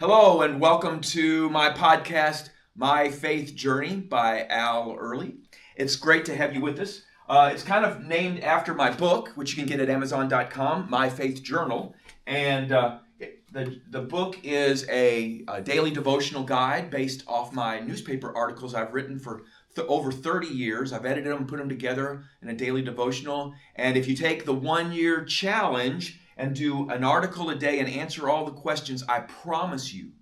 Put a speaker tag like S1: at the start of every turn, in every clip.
S1: Hello and welcome to my podcast, My Faith Journey by Earley. It's great to have you with us. It's kind of named after my book, which you can get at Amazon.com, My Faith Journal. And the book is a daily devotional guide based off my newspaper articles I've written for over 30 years. I've edited them and put them together in a daily devotional. And if you take the 1-year challenge and do an article a day and answer all the questions, I promise you,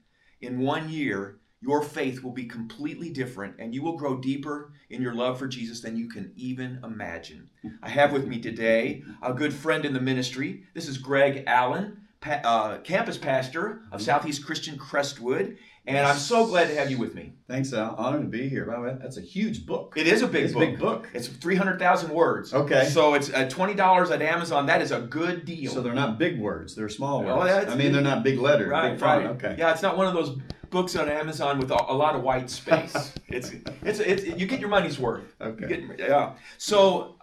S1: in 1 year, your faith will be completely different and you will grow deeper in your love for Jesus than you can even imagine. I have with me today a good friend in the ministry. This is Greg Allen, campus pastor of Southeast Christian Crestwood. And I'm so glad to have you with me.
S2: Thanks, Al. Honored to be here. By the way, that's a huge book.
S1: It is a big book.
S2: Big book.
S1: It's 300,000 words.
S2: Okay.
S1: So it's $20 at Amazon. That is a good deal.
S2: So they're not big words. They're small words.
S1: Oh,
S2: they're not big letters.
S1: Right,
S2: big font.
S1: right.
S2: Okay.
S1: Yeah, it's not one of those books on Amazon with a lot of white space. it's you get your money's worth.
S2: Okay.
S1: So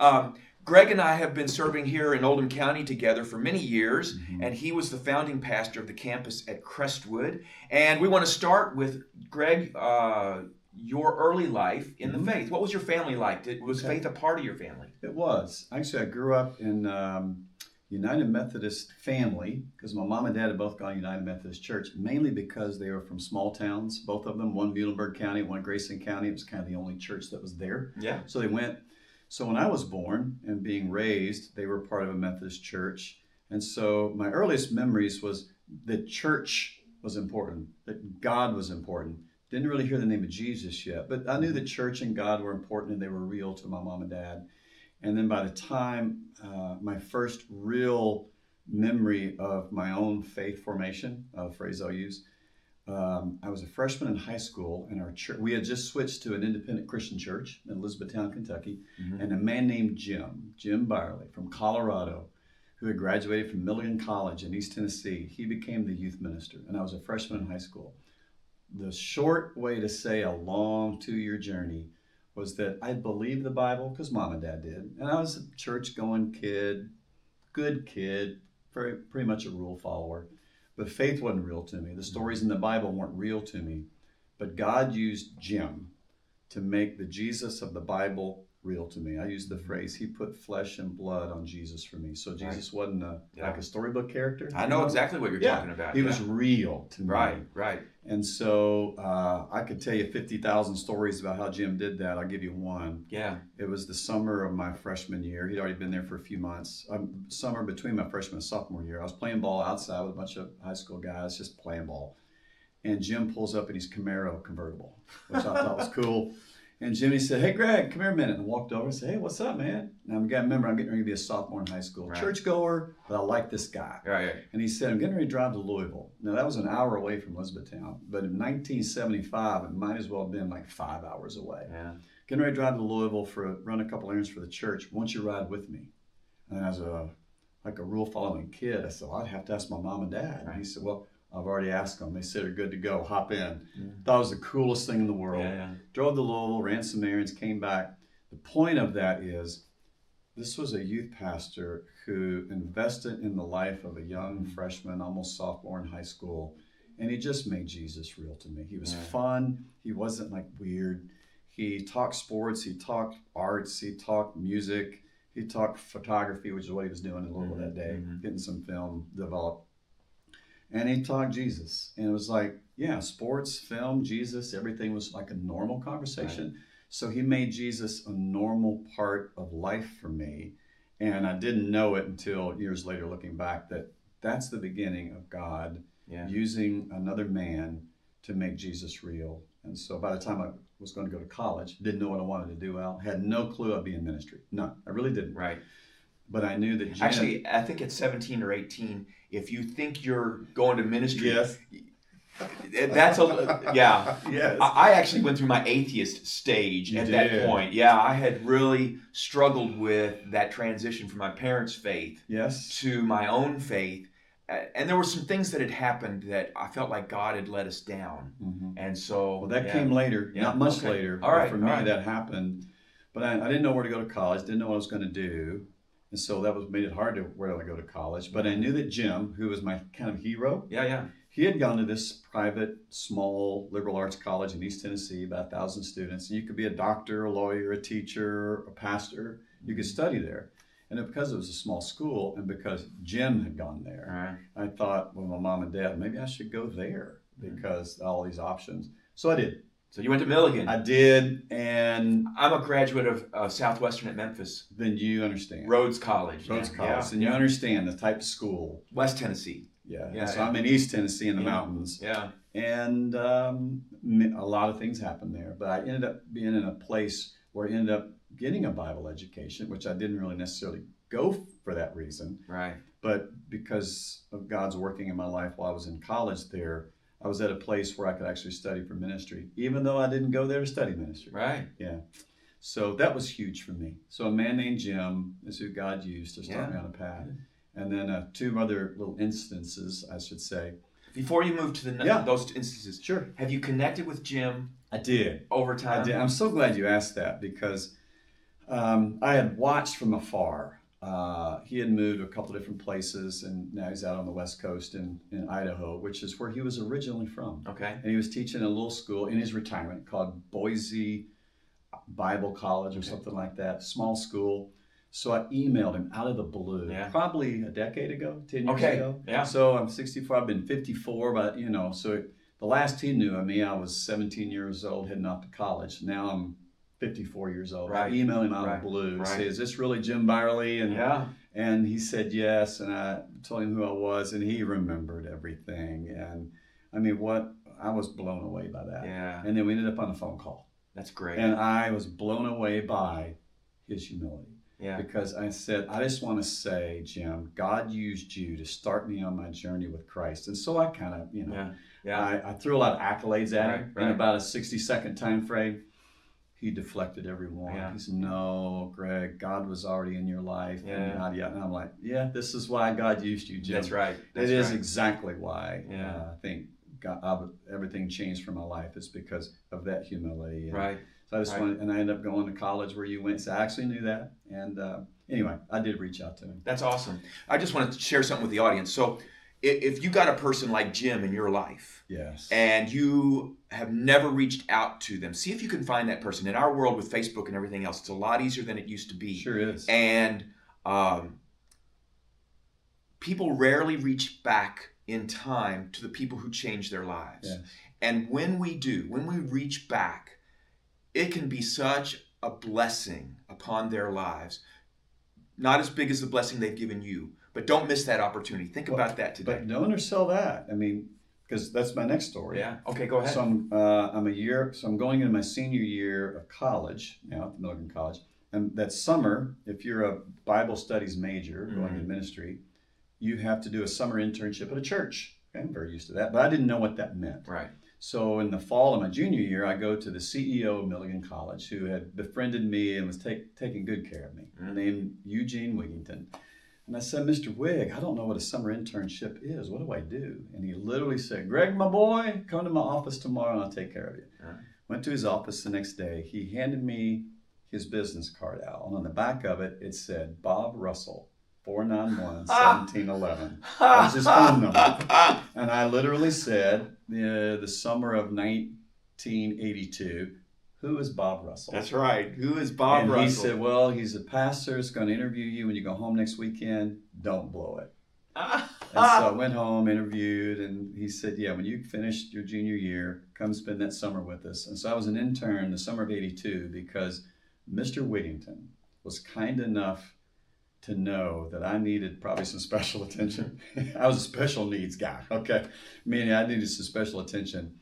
S1: Greg and I have been serving here in Oldham County together for many years, and he was the founding pastor of the campus at Crestwood. And we want to start with, Greg, your early life in the faith. What was your family like? Was faith a part of your family?
S2: It was. Actually, I grew up in United Methodist family because my mom and dad had both gone to United Methodist Church, mainly because they were from small towns, both of them, one Muhlenberg County, one Grayson County. It was kind of the only church that was there.
S1: Yeah.
S2: So they went. So when I was born and being raised, they were part of a Methodist church. And so my earliest memories was that church was important, that God was important. Didn't really hear the name of Jesus yet, but I knew that church and God were important and they were real to my mom and dad. And then by the time my first real memory of my own faith formation, a phrase I'll use, I was a freshman in high school, and our church, we had just switched to an independent Christian church in Elizabethtown, Kentucky, and a man named Jim Byerly from Colorado, who had graduated from Milligan College in East Tennessee, he became the youth minister, and I was a freshman in high school. The short way to say a long 2-year journey was that I believed the Bible because mom and dad did, and I was a church-going kid, good kid, pretty much a rule follower. But faith wasn't real to me. The stories in the Bible weren't real to me. But God used Jim to make the Jesus of the Bible real to me. I use the phrase, he put flesh and blood on Jesus for me. So Jesus wasn't like a storybook character.
S1: I know exactly what you're talking about.
S2: He was real to me.
S1: Right.
S2: And so I could tell you 50,000 stories about how Jim did that. I'll give you one.
S1: Yeah.
S2: It was the summer of my freshman year. He'd already been there for a few months. Summer between my freshman and sophomore year. I was playing ball outside with a bunch of high school guys, just playing ball. And Jim pulls up in his Camaro convertible, which I thought was cool. And Jimmy said, "Hey, Greg, come here a minute." And walked over and said, "Hey, what's up, man?" Now, I'm getting ready to be a sophomore in high school.
S1: Right.
S2: Churchgoer, but I like this guy.
S1: Right.
S2: And he said, "I'm getting ready to drive to Louisville." Now, that was an hour away from Elizabethtown. But in 1975, it might as well have been like 5 hours away.
S1: Yeah.
S2: Getting ready to drive to Louisville run a couple errands for the church. Won't you ride with me? And as a rule-following kid, I said, well, I'd have to ask my mom and dad. Right. And he said, well, I've already asked them. They said they're good to go. Hop in. Thought it was the coolest thing in the world.
S1: Yeah.
S2: Drove to Louisville, ran some errands, came back. The point of that is this was a youth pastor who invested in the life of a young freshman, almost sophomore in high school. And he just made Jesus real to me. He was fun. He wasn't like weird. He talked sports. He talked arts. He talked music. He talked photography, which is what he was doing in Louisville that day, getting some film developed. And he talked Jesus. And it was like, sports, film, Jesus, everything was like a normal conversation. Right. So he made Jesus a normal part of life for me. And I didn't know it until years later, looking back, that's the beginning of God using another man to make Jesus real. And so by the time I was going to go to college, didn't know what I wanted to do, Al. Had no clue I'd be in ministry. None. I really didn't.
S1: Right.
S2: But I knew that
S1: Actually, I think at 17 or 18, if you think you're going to ministry, that's
S2: Yes.
S1: I actually went through my atheist stage that point. Yeah, I had really struggled with that transition from my parents' faith to my own faith. And there were some things that had happened that I felt like God had let us down. And so...
S2: that came later, not much later.
S1: All right,
S2: for me, that happened. But I didn't know where to go to college, didn't know what I was going to do. And so made it hard to where do I go to college. But I knew that Jim, who was my kind of hero, he had gone to this private, small liberal arts college in East Tennessee, about 1,000 students. And you could be a doctor, a lawyer, a teacher, a pastor. You could study there. And because it was a small school and because Jim had gone there, I thought, well, my mom and dad, maybe I should go there because all these options. So I did.
S1: So you went to Milligan.
S2: I did, and
S1: I'm a graduate of Southwestern at Memphis.
S2: Then you understand.
S1: Rhodes College.
S2: College. And you understand the type of school.
S1: West Tennessee.
S2: So I'm in East Tennessee in the mountains.
S1: Yeah.
S2: And a lot of things happened there. But I ended up being in a place where I ended up getting a Bible education, which I didn't really necessarily go for that reason.
S1: Right.
S2: But because of God's working in my life while I was in college there, I was at a place where I could actually study for ministry, even though I didn't go there to study ministry.
S1: Right.
S2: Yeah. So that was huge for me. So a man named Jim is who God used to start me on a path. And then 2 other little instances, I should say.
S1: Before you move to those instances,
S2: sure.
S1: Have you connected with Jim?
S2: I did.
S1: Over time?
S2: I did. I'm so glad you asked that because I had watched from afar. He had moved to a couple of different places, and now he's out on the West Coast in Idaho, which is where he was originally from.
S1: Okay.
S2: And he was teaching in a little school in his retirement called Boise Bible College or something like that, small school. So I emailed him out of the blue, probably a decade ago, 10 years ago.
S1: Yeah.
S2: So I'm 64, I've been 54, but so the last he knew of me, I was 17 years old heading off to college. Now I'm 54 years old.
S1: Right.
S2: I emailed him out of the blue to say, is this really Jim Byerly? And he said yes, and I told him who I was, and he remembered everything. And I mean, I was blown away by that.
S1: Yeah.
S2: And then we ended up on a phone call.
S1: That's great.
S2: And I was blown away by his humility.
S1: Yeah.
S2: Because I said, I just want to say, Jim, God used you to start me on my journey with Christ. And so I kind of, I threw a lot of accolades at him in about a 60-second time frame. He deflected every one.
S1: Yeah.
S2: He said, no, Greg, God was already in your life.
S1: Yeah.
S2: And I'm like, this is why God used you, Jim.
S1: That's right.
S2: It is exactly why.
S1: Yeah.
S2: I think everything changed for my life. It's because of that humility.
S1: Right.
S2: So I just wanted, and I ended up going to college where you went. So I actually knew that. And anyway, I did reach out to him.
S1: That's awesome. I just wanted to share something with the audience. So if you got a person like Jim in your life, and you have never reached out to them, see if you can find that person. In our world with Facebook and everything else, it's a lot easier than it used to be.
S2: Sure is.
S1: And people rarely reach back in time to the people who changed their lives.
S2: Yes.
S1: And when we do, when we reach back, it can be such a blessing upon their lives. Not as big as the blessing they've given you, but don't miss that opportunity. Think about that today.
S2: But don't undersell that. I mean, because that's my next story.
S1: Yeah. Okay, go ahead.
S2: So I'm going into my senior year of college now at the Milligan College. And that summer, if you're a Bible studies major going into ministry, you have to do a summer internship at a church. Okay, I'm very used to that, but I didn't know what that meant.
S1: Right.
S2: So in the fall of my junior year, I go to the CEO of Milligan College, who had befriended me and was taking good care of me, named Eugene Wigington. And I said, Mr. Wig, I don't know what a summer internship is. What do I do? And he literally said, Greg, my boy, come to my office tomorrow and I'll take care of you. Went to his office the next day. He handed me his business card out. And on the back of it, it said, Bob Russell, 491-1711. That was his phone number. And I literally said, the summer of 1982, who is Bob Russell?
S1: That's right. Who is Bob Russell?
S2: And he said, well, he's a pastor. He's going to interview you when you go home next weekend. Don't blow it. And so I went home, interviewed, and he said, yeah, when you finish your junior year, come spend that summer with us. And so I was an intern the summer of 82 because Mr. Wigington was kind enough to know that I needed probably some special attention. I was a special needs guy, okay? Meaning I needed some special attention.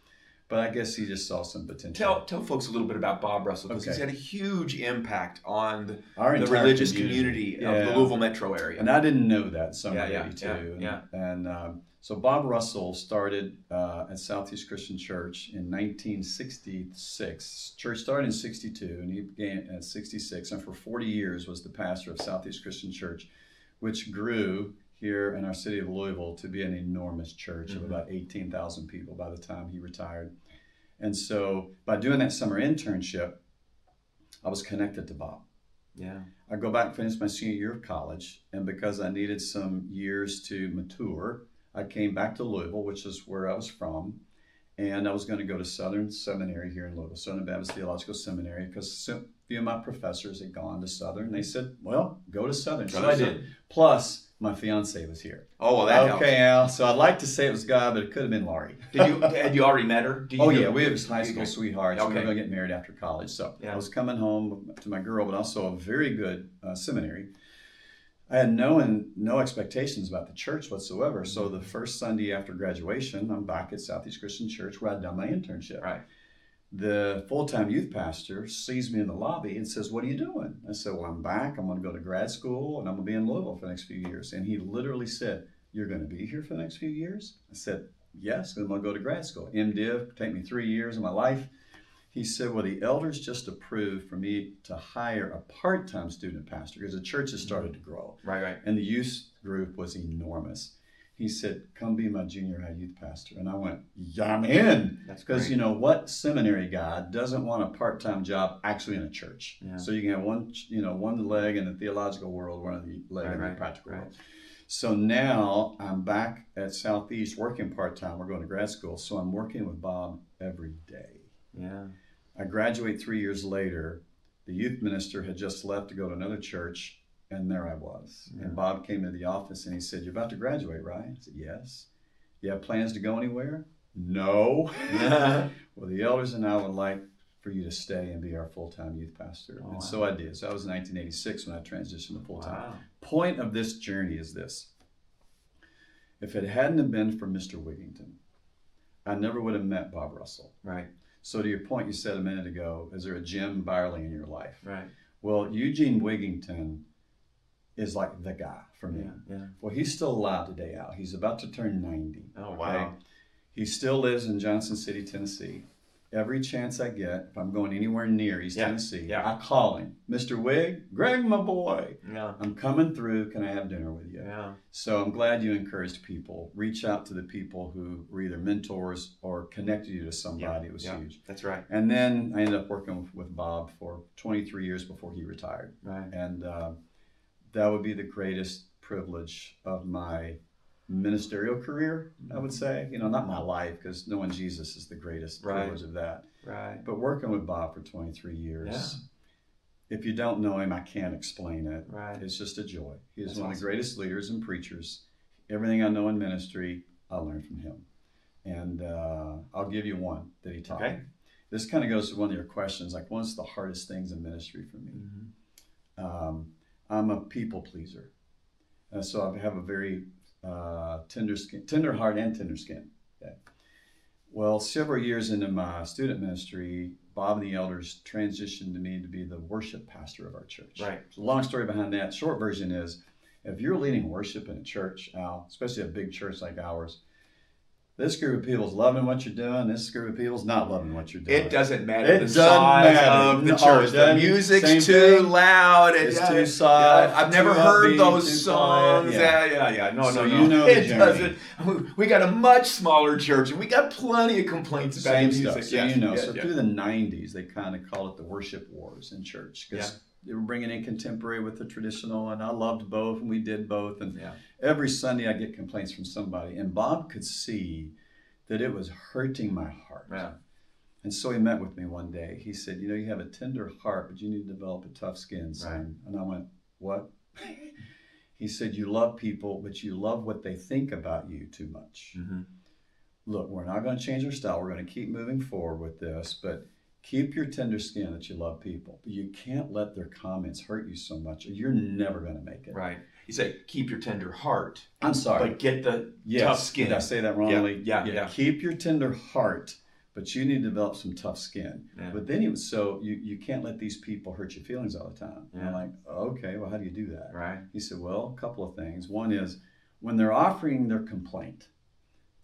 S2: But I guess he just saw some potential.
S1: Tell folks a little bit about Bob Russell, because he's had a huge impact on the
S2: entire
S1: religious community of the Louisville metro area.
S2: And I didn't know that summer of 82. So Bob Russell started at Southeast Christian Church in 1966. Church started in 62, and he began at 66, and for 40 years was the pastor of Southeast Christian Church, which grew here in our city of Louisville to be an enormous church of about 18,000 people by the time he retired. And so by doing that summer internship, I was connected to Bob.
S1: Yeah.
S2: I go back and finish my senior year of college, and because I needed some years to mature, I came back to Louisville, which is where I was from, and I was going to go to Southern Seminary here in Louisville, Southern Baptist Theological Seminary, because a few of my professors had gone to Southern. They said, well, go to Southern.
S1: So I did.
S2: Plus, my fiance was here.
S1: Oh, well, that
S2: okay, Al. So I'd like to say it was God, but it could have been Laurie.
S1: Had you already met her?
S2: Yeah, we were high school sweethearts.
S1: Okay.
S2: We were going to get married after college. So I was coming home to my girl, but also a very good seminary. I had no expectations about the church whatsoever. So the first Sunday after graduation, I'm back at Southeast Christian Church where I'd done my internship.
S1: Right.
S2: The full-time youth pastor sees me in the lobby and says, what are you doing? I said, well, I'm back. I'm going to go to grad school, and I'm going to be in Louisville for the next few years. And he literally said, you're going to be here for the next few years? I said, yes, I'm going to go to grad school. MDiv, take me 3 years of my life. He said, well, the elders just approved for me to hire a part-time student pastor because the church has started to grow.
S1: Right.
S2: And the youth group was enormous. He said, come be my junior high youth pastor. And I went, yeah, I'm in.
S1: That's
S2: because
S1: great.
S2: What seminary guy doesn't want a part-time job actually in a church?
S1: Yeah.
S2: So you can have one leg in the theological world, one leg in the practical world. So now I'm back at Southeast working part-time. We're going to grad school. So I'm working with Bob every day.
S1: Yeah.
S2: I graduate 3 years later. The youth minister had just left to go to another church. And there I was. Yeah. And Bob came to the office and he said, you're about to graduate, right? I said, yes. You have plans to go anywhere? No. Well, the elders and I would like for you to stay and be our full-time youth pastor. And so I did. So that was in 1986 when I transitioned to full-time. Wow. Point of this journey is this. If it hadn't have been for Mr. Wigington, I never would have met Bob Russell.
S1: Right.
S2: So to your point you said a minute ago, is there a Jim Byerly in your life?
S1: Right.
S2: Well, Eugene Wigington is like the guy for me.
S1: Yeah.
S2: Well, he's still alive today, Al. He's about to turn 90.
S1: Oh, wow.
S2: Okay? He still lives in Johnson City, Tennessee. Every chance I get, if I'm going anywhere near East Tennessee, I call him. Mr. Wig, Greg, my boy, I'm coming through. Can I have dinner with you?
S1: Yeah.
S2: So I'm glad you encouraged people. Reach out to the people who were either mentors or connected you to somebody. It was huge.
S1: That's right.
S2: And then I ended up working with Bob for 23 years before he retired.
S1: Right.
S2: And that would be the greatest privilege of my ministerial career, I would say. Not my life, because knowing Jesus is the greatest privilege of that.
S1: Right.
S2: But working with Bob for 23 years, if you don't know him, I can't explain it.
S1: Right.
S2: It's just a joy. He's
S1: That's
S2: one of
S1: awesome.
S2: the greatest leaders and preachers. Everything I know in ministry, I learned from him. And I'll give you one that he taught me. This kind of goes to one of your questions, like what's the hardest things in ministry for me? Mm-hmm. I'm a people pleaser. So I have a very tender heart and tender skin. Okay. Well, several years into my student ministry, Bob and the elders transitioned to me to be the worship pastor of our church.
S1: Right.
S2: So long story behind that. Short version is, if you're leading worship in a church, Al, especially a big church like ours, this group of people is loving what you're doing. This group of people is not loving what you're doing.
S1: It doesn't matter.
S2: It
S1: the
S2: doesn't
S1: size
S2: matter.
S1: of the church. The music's
S2: Same
S1: too
S2: thing.
S1: loud.
S2: It's too soft.
S1: I've never
S2: too
S1: heard
S2: upbeat,
S1: those
S2: too
S1: songs.
S2: quiet.
S1: Yeah. No.
S2: You know
S1: it
S2: the journey.
S1: doesn't. We got a much smaller church, and we got plenty of complaints about
S2: Same
S1: the music.
S2: stuff. So through the 90s, they kind of call it the worship wars in church. Because they were bringing in contemporary with the traditional, and I loved both, and we did both. And every Sunday I get complaints from somebody, and Bob could see that it was hurting my heart.
S1: Yeah.
S2: And so he met with me one day. He said, you have a tender heart, but you need to develop a tough skin, son. Right. And I went, what? He said, you love people, but you love what they think about you too much. Mm-hmm. Look, we're not going to change our style. We're going to keep moving forward with this, but keep your tender skin that you love people. But you can't let their comments hurt you so much, or you're never going to make it.
S1: Right. You say, keep your tender heart.
S2: I'm sorry.
S1: But get the tough skin.
S2: Did I say that wrongly?
S1: Yeah.
S2: Keep your tender heart, but you need to develop some tough skin. Yeah. But then he was you can't let these people hurt your feelings all the time. Yeah. And I'm like, okay, well, how do you do that?
S1: Right.
S2: He said, well, a couple of things. One is, when they're offering their complaint,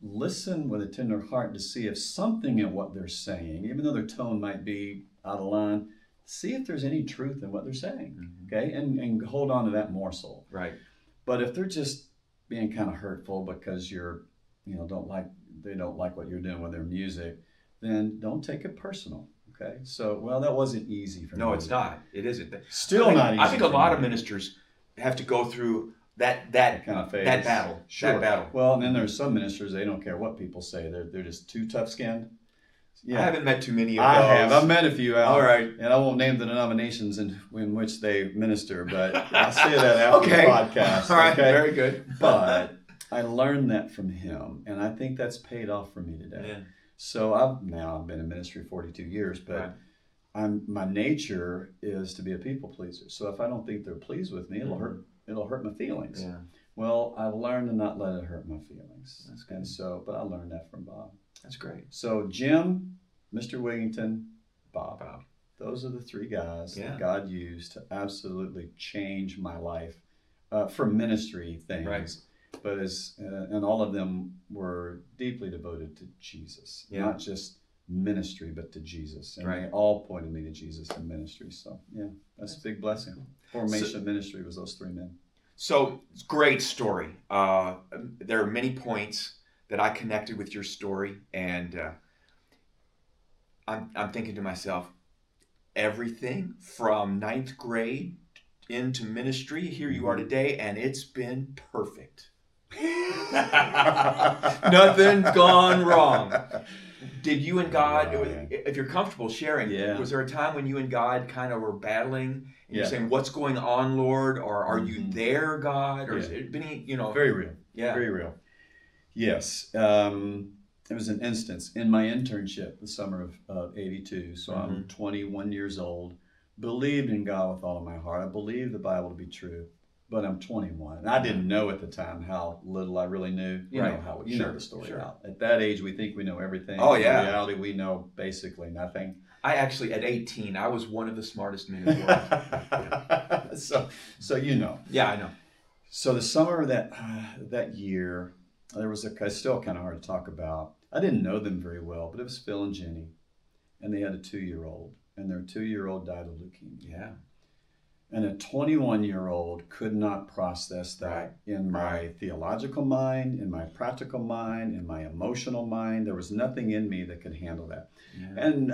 S2: listen with a tender heart to see if something in what they're saying, even though their tone might be out of line, see if there's any truth in what they're saying, okay? And hold on to that morsel.
S1: Right.
S2: But if they're just being kind of hurtful because they don't like what you're doing with their music, then don't take it personal, okay? So, that wasn't easy for me.
S1: No, it's not. It isn't.
S2: Still not easy.
S1: I think a lot of ministers have to go through that
S2: kind of phase.
S1: that battle.
S2: Sure.
S1: That battle.
S2: Well, and then there's some ministers, they don't care what people say. They're just too tough-skinned.
S1: I haven't met too many of
S2: I
S1: those.
S2: have. I've met a few, Al.
S1: All right.
S2: And I won't name the denominations in which they minister, but I'll say that after the podcast.
S1: All right.
S2: Okay?
S1: Very good.
S2: But I learned that from him, and I think that's paid off for me today.
S1: Yeah.
S2: So I've been in ministry 42 years, but
S1: Right.
S2: my nature is to be a people pleaser. So if I don't think they're pleased with me, it'll hurt my feelings.
S1: Yeah.
S2: Well, I've learned to not let it hurt my feelings.
S1: That's good.
S2: And so, but I learned that from Bob.
S1: That's great.
S2: So Jim, Mr. Wigington, Bob.
S1: Bob.
S2: Those are the three guys
S1: Yeah.
S2: that God used to absolutely change my life for ministry things.
S1: Right.
S2: But and all of them were deeply devoted to Jesus, not just ministry, but to Jesus. And they all pointed me to Jesus in ministry. So yeah, that's a big blessing.
S1: Cool.
S2: Formation ministry was those three men.
S1: So, great story. There are many points that I connected with your story, and I'm thinking to myself, everything from 9th grade into ministry, here you are today, and it's been perfect. Nothing's gone wrong. Did you and God, if you're comfortable sharing, was there a time when you and God kind of were battling? And you're saying, "What's going on, Lord?" Or "Are you there, God?" Or has it been,
S2: very real.
S1: Yeah,
S2: very real. Yes, it was an instance in my internship the summer of '82. So I'm 21 years old. Believed in God with all of my heart. I believed the Bible to be true. But I'm 21. I didn't know at the time how little I really knew. You know how know the story out. At that age, we think we know everything.
S1: Oh, yeah.
S2: In reality, we know basically nothing.
S1: I actually, at 18, I was one of the smartest men in the world.
S2: So you know.
S1: Yeah, I know.
S2: So the summer of that year, there was it's still kind of hard to talk about. I didn't know them very well, but it was Phil and Jenny, and they had a 2-year-old, and their 2-year-old died of leukemia.
S1: Yeah.
S2: And a 21-year-old could not process that in my theological mind, in my practical mind, in my emotional mind. There was nothing in me that could handle that. Yeah. And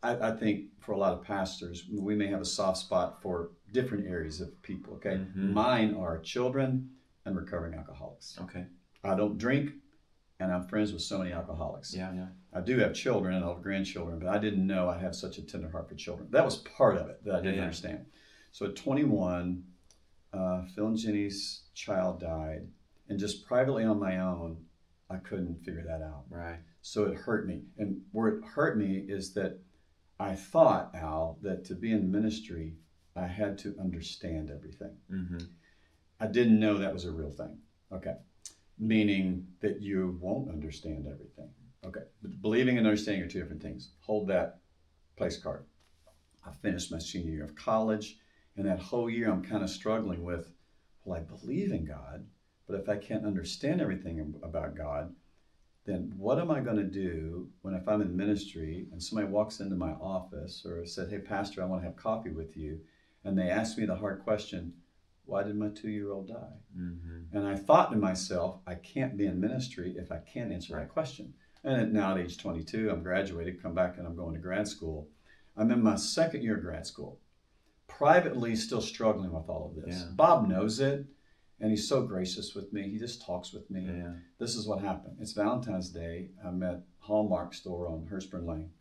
S2: I think for a lot of pastors, we may have a soft spot for different areas of people, okay? Mm-hmm. Mine are children and recovering alcoholics.
S1: Okay.
S2: I don't drink, and I'm friends with so many alcoholics.
S1: Yeah.
S2: I do have children and I have grandchildren, but I didn't know I have such a tender heart for children. That was part of it that I didn't understand. So at 21, Phil and Jenny's child died, and just privately on my own, I couldn't figure that out.
S1: Right.
S2: So it hurt me. And where it hurt me is that I thought, Al, that to be in ministry, I had to understand everything. Mm-hmm. I didn't know that was a real thing. Okay. Meaning that you won't understand everything. Okay. But believing and understanding are two different things. Hold that place card. I finished my senior year of college. And that whole year, I'm kind of struggling with, well, I believe in God, but if I can't understand everything about God, then what am I going to do if I'm in ministry and somebody walks into my office or said, "Hey, Pastor, I want to have coffee with you," and they ask me the hard question, "Why did my 2-year-old die?" Mm-hmm. And I thought to myself, I can't be in ministry if I can't answer that question. And now at age 22, I'm graduated, come back, and I'm going to grad school. I'm in my second year of grad school. Privately still struggling with all of this. Yeah. Bob knows it, and he's so gracious with me. He just talks with me. Yeah. This is what happened. It's Valentine's Day. I'm at Hallmark store on Hurstburn Lane,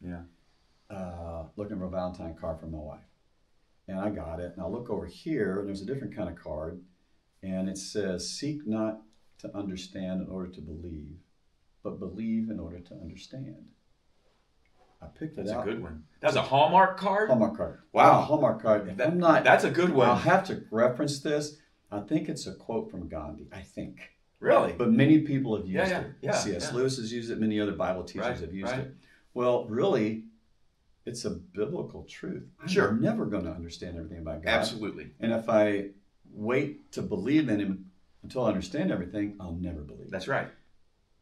S2: looking for a Valentine card for my wife. And I got it, and I look over here, and there's a different kind of card, and it says, "Seek not to understand in order to believe, but believe in order to understand." I picked it out.
S1: That's a good one. That's a Hallmark card?
S2: Hallmark card.
S1: Wow.
S2: Hallmark card.
S1: That's a good one.
S2: I'll have to reference this. I think it's a quote from Gandhi. I think.
S1: Really?
S2: But many people have used it.
S1: Yeah,
S2: C.S. Lewis has used it. Many other Bible teachers have used it. Well, really, it's a biblical truth.
S1: Sure.
S2: I'm never going to understand everything about God.
S1: Absolutely.
S2: And if I wait to believe in Him until I understand everything, I'll never believe.
S1: That's right.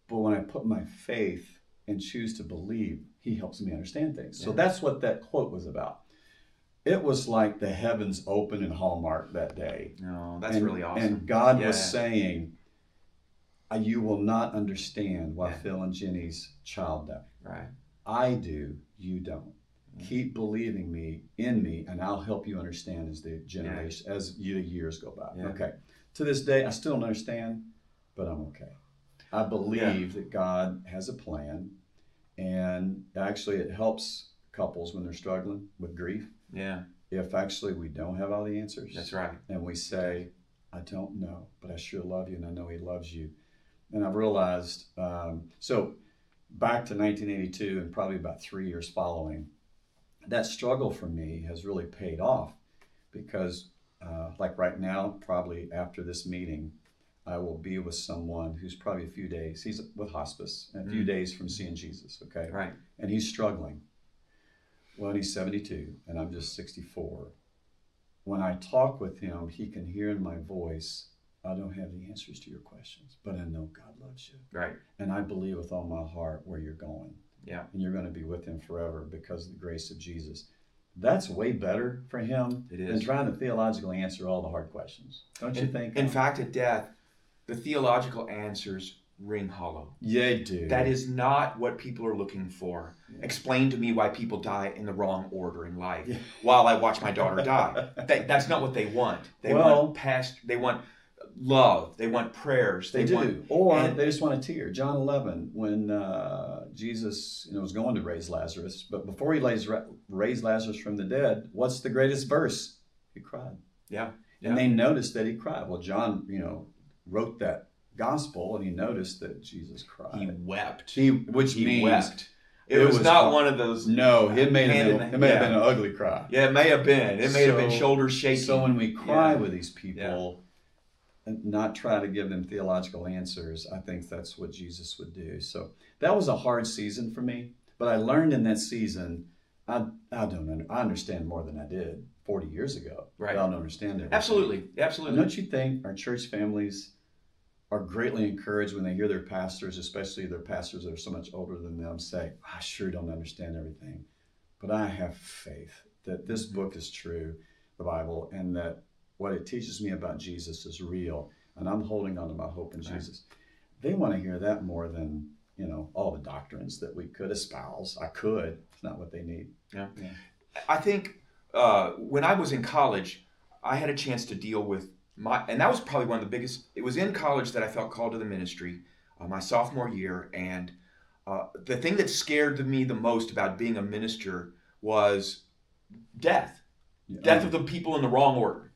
S2: But when I put my faith and choose to believe, He helps me understand things. So that's what that quote was about. It was like the heavens opened in Hallmark that day.
S1: No, that's really awesome.
S2: And God was saying, you will not understand why Phil and Jenny's child died.
S1: Right.
S2: I do, you don't. Keep believing in me, and I'll help you understand as the years go by. Yeah. Okay. To this day, I still don't understand, but I'm okay. I believe that God has a plan, and actually it helps couples when they're struggling with grief.
S1: Yeah.
S2: If actually we don't have all the answers.
S1: That's right.
S2: And we say, I don't know, but I sure love you, and I know He loves you. And I've realized, so back to 1982 and probably about 3 years following, that struggle for me has really paid off because like right now, probably after this meeting, I will be with someone who's probably a few days, he's with hospice, a few days from seeing Jesus, okay?
S1: Right.
S2: And he's struggling. Well, he's 72 and I'm just 64. When I talk with him, he can hear in my voice, I don't have the answers to your questions, but I know God loves you.
S1: Right.
S2: And I believe with all my heart where you're going.
S1: Yeah.
S2: And you're going to be with him forever because of the grace of Jesus. That's way better for him than trying to theologically answer all the hard questions. Don't you think?
S1: In fact, at death, the theological answers ring hollow.
S2: Yeah, they do.
S1: That is not what people are looking for. Yeah. Explain to me why people die in the wrong order in life while I watch my daughter die. That's not what they want. They want love. They want prayers. They
S2: just want a tear. John 11, when Jesus was going to raise Lazarus, but before he raised Lazarus from the dead, what's the greatest verse? He cried.
S1: Yeah.
S2: And they noticed that he cried. Well, John, wrote that gospel, and he noticed that Jesus cried.
S1: He wept.
S2: Which means
S1: wept. It was not one of those.
S2: No, it may have been an ugly cry.
S1: Yeah, it may have been. It may have been shoulders shaking.
S2: So when we cry with these people, and not try to give them theological answers, I think that's what Jesus would do. So that was a hard season for me, but I learned in that season, I understand more than I did 40 years ago.
S1: Right.
S2: I don't understand it.
S1: Absolutely.
S2: And don't you think our church families are greatly encouraged when they hear their pastors, especially their pastors that are so much older than them, say, I sure don't understand everything, but I have faith that this book is true, the Bible, and that what it teaches me about Jesus is real, and I'm holding on to my hope in Jesus. They want to hear that more than, all the doctrines that we could espouse. I could. It's not what they need.
S1: Yeah. I think when I was in college, I had a chance to deal with and that was probably one of the biggest. It was in college that I felt called to the ministry, my sophomore year, and the thing that scared me the most about being a minister was death. Death of the people in the wrong order.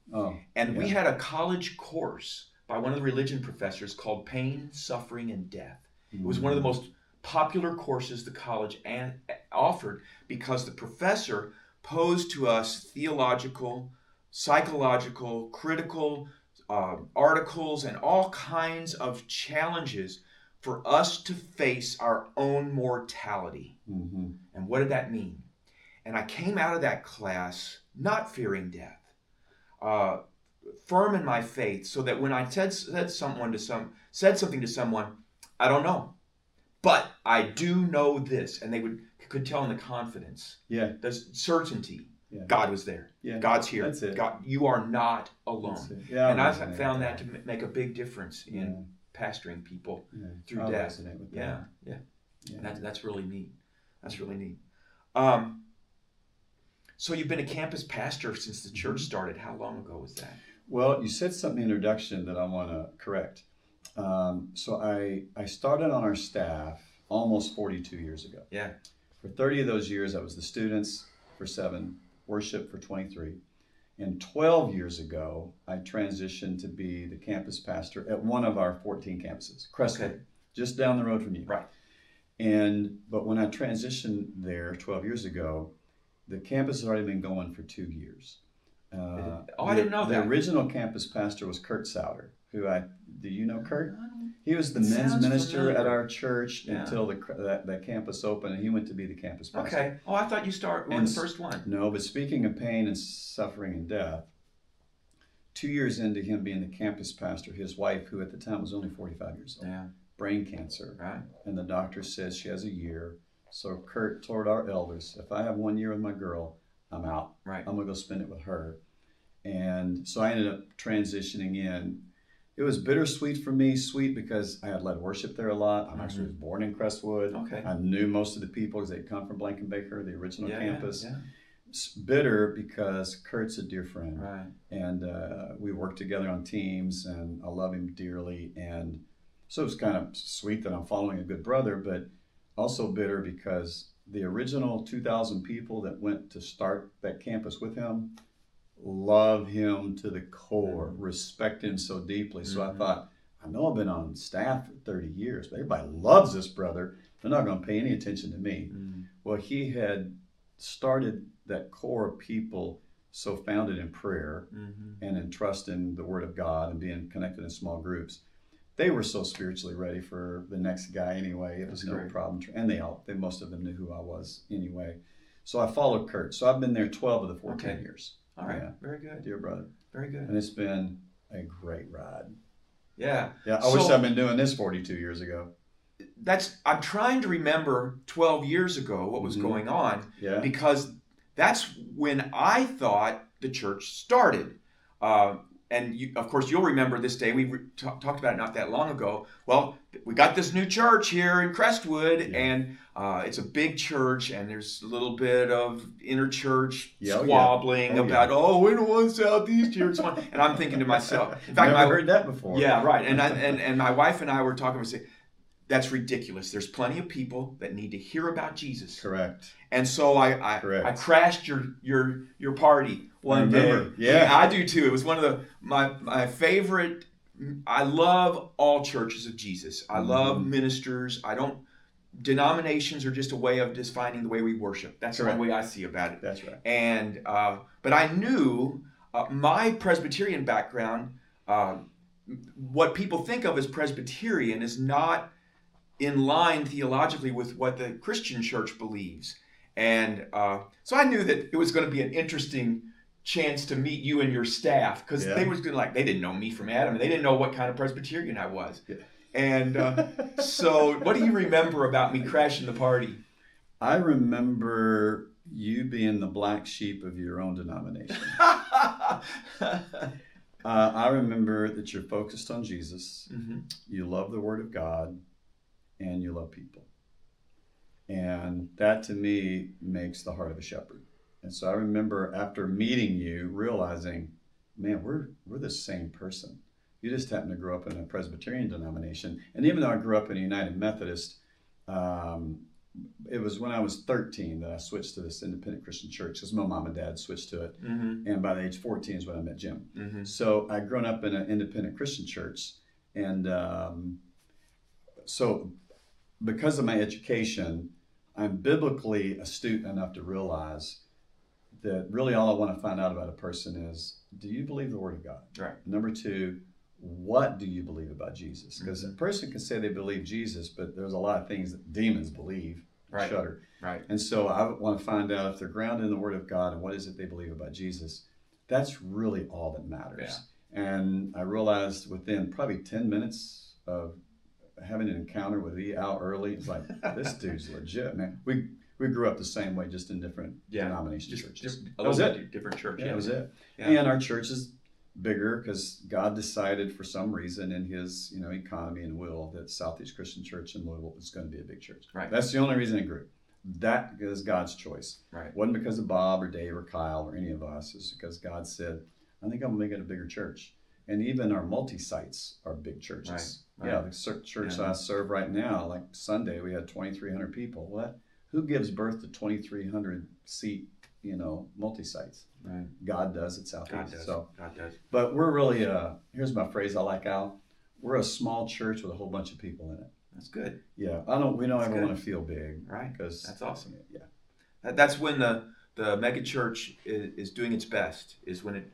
S1: We had a college course by one of the religion professors called Pain, Suffering, and Death. It was one of the most popular courses the college offered because the professor posed to us theological, psychological, critical articles and all kinds of challenges for us to face our own mortality.
S2: Mm-hmm.
S1: And what did that mean? And I came out of that class not fearing death, firm in my faith, so that when I said something to someone, I don't know, but I do know this, and they could tell in the confidence, the certainty, God was there, God's here,
S2: that's it.
S1: God, you are not alone, and I found that to make a big difference in pastoring people through death. That's really neat. That's really neat. So you've been a campus pastor since the church started. How long ago was that?
S2: Well, you said something in the introduction that I want to correct. So I started on our staff almost 42 years ago.
S1: Yeah.
S2: For 30 of those years, I was the students for 7, worship for 23. And 12 years ago, I transitioned to be the campus pastor at one of our 14 campuses, Crestwood, just down the road from you.
S1: Right.
S2: But when I transitioned there 12 years ago, the campus has already been going for 2 years.
S1: I didn't know that.
S2: The original campus pastor was Kurt Souter, do you know Kurt? He was the men's minister at our church until the campus opened, and he went to be the campus pastor.
S1: Okay. Oh, I thought you were the first one.
S2: No, but speaking of pain and suffering and death, 2 years into him being the campus pastor, his wife, who at the time was only 45 years old, brain cancer.
S1: Right.
S2: And the doctor says she has a year. So Kurt told our elders, if I have 1 year with my girl, I'm out.
S1: Right.
S2: I'm going to go spend it with her. And so I ended up transitioning in. It was bittersweet for me, sweet because I had led worship there a lot. I actually was born in Crestwood.
S1: Okay.
S2: I knew most of the people because they'd come from Blankenbaker, the original campus.
S1: Yeah.
S2: Bitter because Kurt's a dear friend,
S1: Right.
S2: and we work together on teams, and I love him dearly, and so it's kind of sweet that I'm following a good brother, but also bitter because the original 2,000 people that went to start that campus with him love him to the core, respect him so deeply. So I thought, I know I've been on staff for 30 years, but everybody loves this brother. They're not going to pay any attention to me. Well, he had started that core of people so founded in prayer and in trust in the Word of God and being connected in small groups. They were so spiritually ready for the next guy anyway. It was no problem. And they most of them knew who I was anyway. So I followed Kurt. So I've been there 12 of the 14 years.
S1: All right.
S2: Yeah.
S1: Very good.
S2: Dear brother.
S1: Very good.
S2: And it's been a great ride.
S1: Yeah.
S2: Yeah. I wish I'd been doing this 42 years ago.
S1: I'm trying to remember 12 years ago what was going on, because that's when I thought the church started. And of course, you'll remember this day. We talked about it not that long ago. Well, we got this new church here in Crestwood, and it's a big church, and there's a little bit of inter-church squabbling about, we don't want Southeast here. And I'm thinking to myself, in fact,
S2: Never heard that before.
S1: Yeah, right. And my wife and I were talking, we say, that's ridiculous. There's plenty of people that need to hear about Jesus.
S2: Correct.
S1: And so I crashed your party one day.
S2: Yeah,
S1: I do too. It was one of my favorite. I love all churches of Jesus. I love ministers. Denominations are just a way of defining the way we worship. That's the way I see about it.
S2: That's right.
S1: And but I knew my Presbyterian background. What people think of as Presbyterian is not in line theologically with what the Christian church believes. And so I knew that it was going to be an interesting chance to meet you and your staff, because they didn't know me from Adam, and they didn't know what kind of Presbyterian I was. Yeah. And so what do you remember about me crashing the party?
S2: I remember you being the black sheep of your own denomination. I remember that you're focused on Jesus, you love the Word of God, and you love people. And that to me makes the heart of a shepherd. And so I remember after meeting you, realizing, man, we're the same person. You just happen to grow up in a Presbyterian denomination. And even though I grew up in a United Methodist, it was when I was 13 that I switched to this independent Christian church, because my mom and dad switched to it. And by the age 14 is when I met Jim. So I'd grown up in an independent Christian church. And so because of my education, I'm biblically astute enough to realize that really all I want to find out about a person is, do you believe the Word of God?
S1: Right.
S2: Number two, what do you believe about Jesus? Because a person can say they believe Jesus, but there's a lot of things that demons believe, shudder. Right. And so I want to find out if they're grounded in the Word of God and what is it they believe about Jesus. That's really all that matters. Yeah. And I realized within probably 10 minutes of having an encounter with Al Earley, it's like, this dude's legit, man. We grew up the same way, just in different denomination churches.
S1: That was it. Different church.
S2: Yeah, that was it. Yeah. And our church is bigger because God decided for some reason in His economy and will that Southeast Christian Church in Louisville is going to be a big church.
S1: Right.
S2: That's the only reason it grew. That is God's choice.
S1: Right.
S2: It wasn't because of Bob or Dave or Kyle or any of us. It's because God said, I think I'm going to make it a bigger church. And even our multi-sites are big churches. Right. Yeah, the church I serve right now, like Sunday, we had 2,300 people. Who gives birth to 2,300 seat, multi-sites?
S1: Right.
S2: God does at Southeast.
S1: God does.
S2: But we're really, here's my phrase I like, Al. We're a small church with a whole bunch of people in it.
S1: That's good.
S2: Yeah, we don't ever want to feel big.
S1: Right. Because that's awesome.
S2: Yeah.
S1: That's when the mega church is doing its best, is when it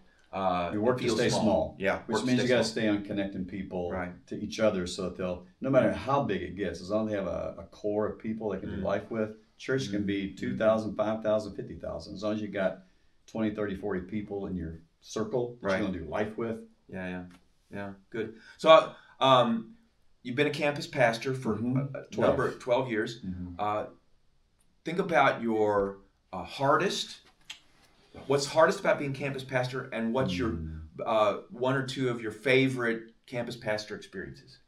S2: you work to stay small.
S1: Yeah.
S2: Which means you got to stay on connecting people to each other so that they'll, no matter how big it gets, as long as they have a core of people they can do life with, church can be 2,000, 5,000, 50,000. As long as you got 20, 30, 40 people in your circle that you're going to do life with.
S1: Yeah. Good. So you've been a campus pastor for 12 years. Think about your what's hardest about being campus pastor, and what's your one or two of your favorite campus pastor experiences?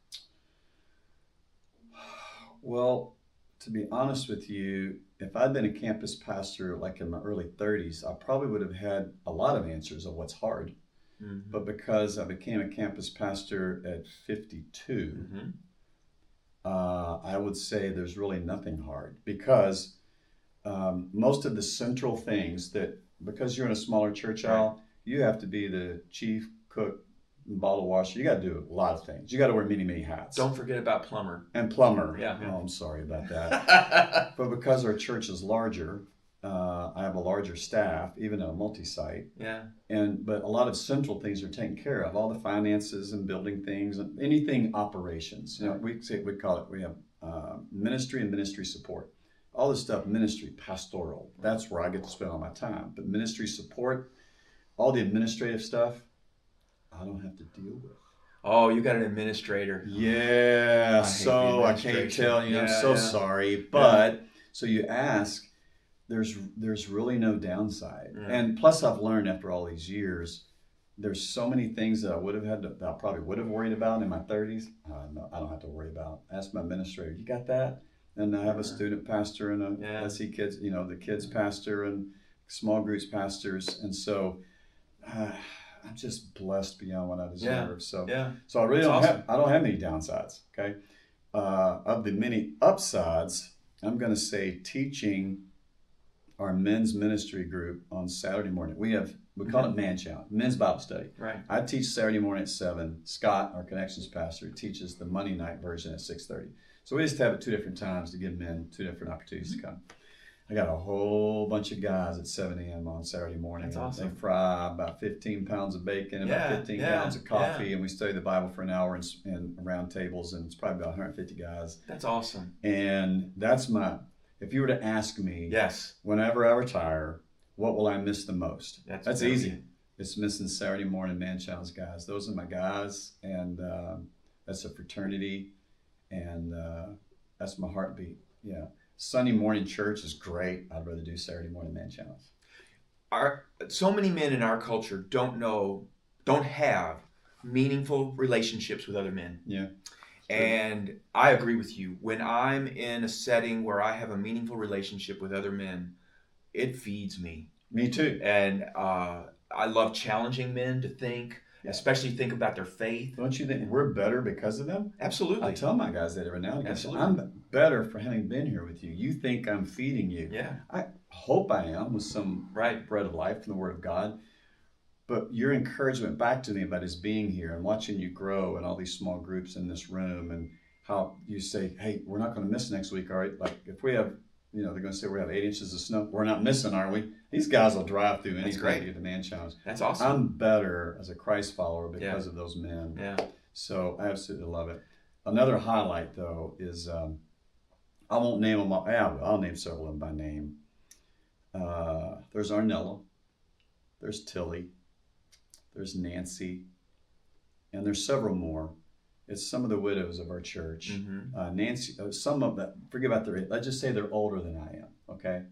S2: Well, to be honest with you, if I'd been a campus pastor like in my early 30s, I probably would have had a lot of answers of what's hard.
S1: Mm-hmm.
S2: But because I became a campus pastor at 52,
S1: Mm-hmm.
S2: I would say there's really nothing hard because most of the central things that, because you're in a smaller church, Al, you have to be the chief cook, bottle washer. You got to do a lot of things. You got to wear many, many hats.
S1: Don't forget about plumber.
S2: And plumber.
S1: Yeah.
S2: Oh, I'm sorry about that. But because our church is larger, I have a larger staff, even at a multi-site.
S1: Yeah.
S2: But a lot of central things are taken care of. All the finances and building things and anything operations. You know, we call it. We have ministry and ministry support. All this stuff, ministry, pastoral. That's where I get to spend all my time. But ministry support, all the administrative stuff, I don't have to deal with.
S1: Oh, you got an administrator.
S2: Yeah, so I can't tell you. I'm so sorry. But so you ask, there's really no downside.
S1: Yeah.
S2: And plus I've learned after all these years, there's so many things that I probably would have worried about in my 30s. No, I don't have to worry about. Ask my administrator, you got that? And I have a student pastor and a SE kids, the kids pastor and small groups pastors. And so I'm just blessed beyond what I deserve. So I really don't have many downsides. Okay. Of the many upsides, I'm going to say teaching our men's ministry group on Saturday morning. We call it Man Challenge, men's Bible study.
S1: Right.
S2: I teach Saturday morning at 7. Scott, our connections pastor, teaches the Monday night version at 6:30. So we just have it 2 different times to give men 2 different opportunities to come. I got a whole bunch of guys at 7 a.m. on Saturday morning.
S1: That's awesome.
S2: They fry about 15 pounds of bacon, about 15 pounds of coffee, and we study the Bible for an hour in round tables, and it's probably about 150 guys.
S1: That's awesome.
S2: And that's if you were to ask me, whenever I retire, what will I miss the most? That's easy. It's missing Saturday morning Man Challenge guys. Those are my guys, and that's a fraternity, and that's my heartbeat. Yeah. Sunday morning church is great. I'd rather do Saturday morning Man Challenge.
S1: So many men in our culture don't have meaningful relationships with other men.
S2: Yeah.
S1: And I agree with you. When I'm in a setting where I have a meaningful relationship with other men, it feeds me.
S2: Me too.
S1: And I love challenging men to think, especially think about their faith.
S2: Don't you think we're better because of them?
S1: Absolutely.
S2: I tell my guys that every now and again.
S1: Absolutely.
S2: I'm better for having been here with you. You think I'm feeding you.
S1: Yeah.
S2: I hope I am with some bread of life from the Word of God. But your encouragement back to me about his being here and watching you grow in all these small groups in this room and how you say, hey, we're not going to miss next week, all right? Like if we have, they're going to say we have 8 inches of snow. We're not missing, are we? These guys will drive through anything to get the Man Challenge.
S1: That's awesome.
S2: I'm better as a Christ follower because of those men.
S1: Yeah.
S2: So I absolutely love it. Another highlight, though, is I won't name them all. Yeah, I'll name several of them by name. There's Arnella. There's Tilly. There's Nancy. And there's several more. It's some of the widows of our church.
S1: Mm-hmm.
S2: Nancy, some of them, forget about their age. Let's just say they're older than I am, okay?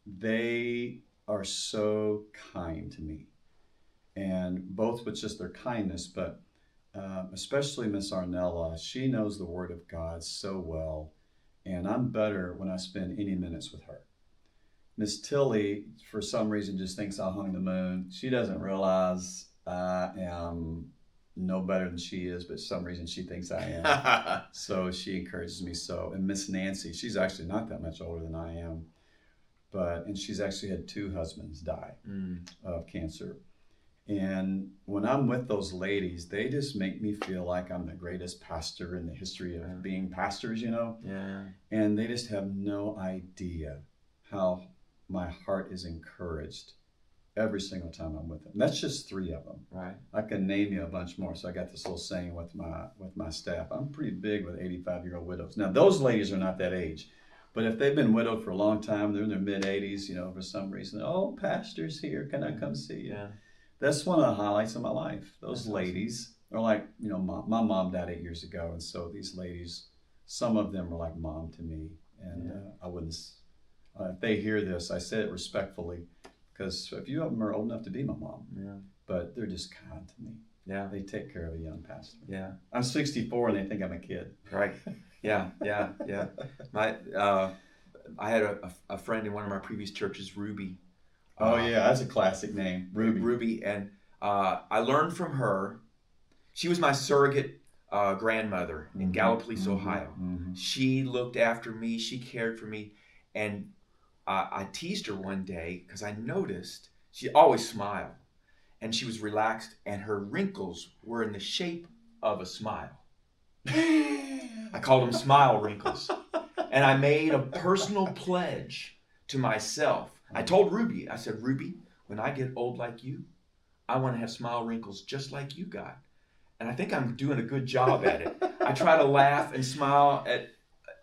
S2: They are so kind to me. And both with just their kindness, but especially Miss Arnella, she knows the Word of God so well. And I'm better when I spend any minutes with her. Miss Tilly, for some reason, just thinks I hung the moon. She doesn't realize I am no better than she is, but for some reason she thinks I am. So she encourages me so. And Miss Nancy, she's actually not that much older than I am, and she's actually had 2 husbands die of cancer. And when I'm with those ladies, they just make me feel like I'm the greatest pastor in the history of being pastors,
S1: Yeah.
S2: And they just have no idea how my heart is encouraged every single time I'm with them. And that's just 3 of them.
S1: Right.
S2: I can name you a bunch more. So I got this little saying with my staff. I'm pretty big with 85-year-old widows. Now those ladies are not that age, but if they've been widowed for a long time, they're in their mid-80s, for some reason, pastor's here, can I come see you?
S1: Yeah.
S2: That's one of the highlights of my life. Those ladies are like, my mom died 8 years ago, and so these ladies, some of them are like mom to me, and I wouldn't. If they hear this, I say it respectfully, because a few of them are old enough to be my mom.
S1: Yeah.
S2: But they're just kind to me.
S1: Yeah.
S2: They take care of a young pastor.
S1: Yeah.
S2: I'm 64 and they think I'm a kid.
S1: Right. Yeah, yeah, yeah. My I had a friend in one of my previous churches, Ruby.
S2: Oh
S1: Uh,
S2: yeah, that's a classic name, Ruby.
S1: Ruby, and I learned from her. She was my surrogate grandmother in
S2: Mm-hmm,
S1: Gallipolis,
S2: mm-hmm,
S1: Ohio.
S2: mm-hmm.
S1: She looked after me. She cared for me, and I teased her one day because I noticed she always smiled, and she was relaxed, and her wrinkles were in the shape of a smile. I called them smile wrinkles. And I made a personal pledge to myself. I told Ruby, I said, Ruby, when I get old like you, I want to have smile wrinkles just like you got. And I think I'm doing a good job at it. I try to laugh and smile at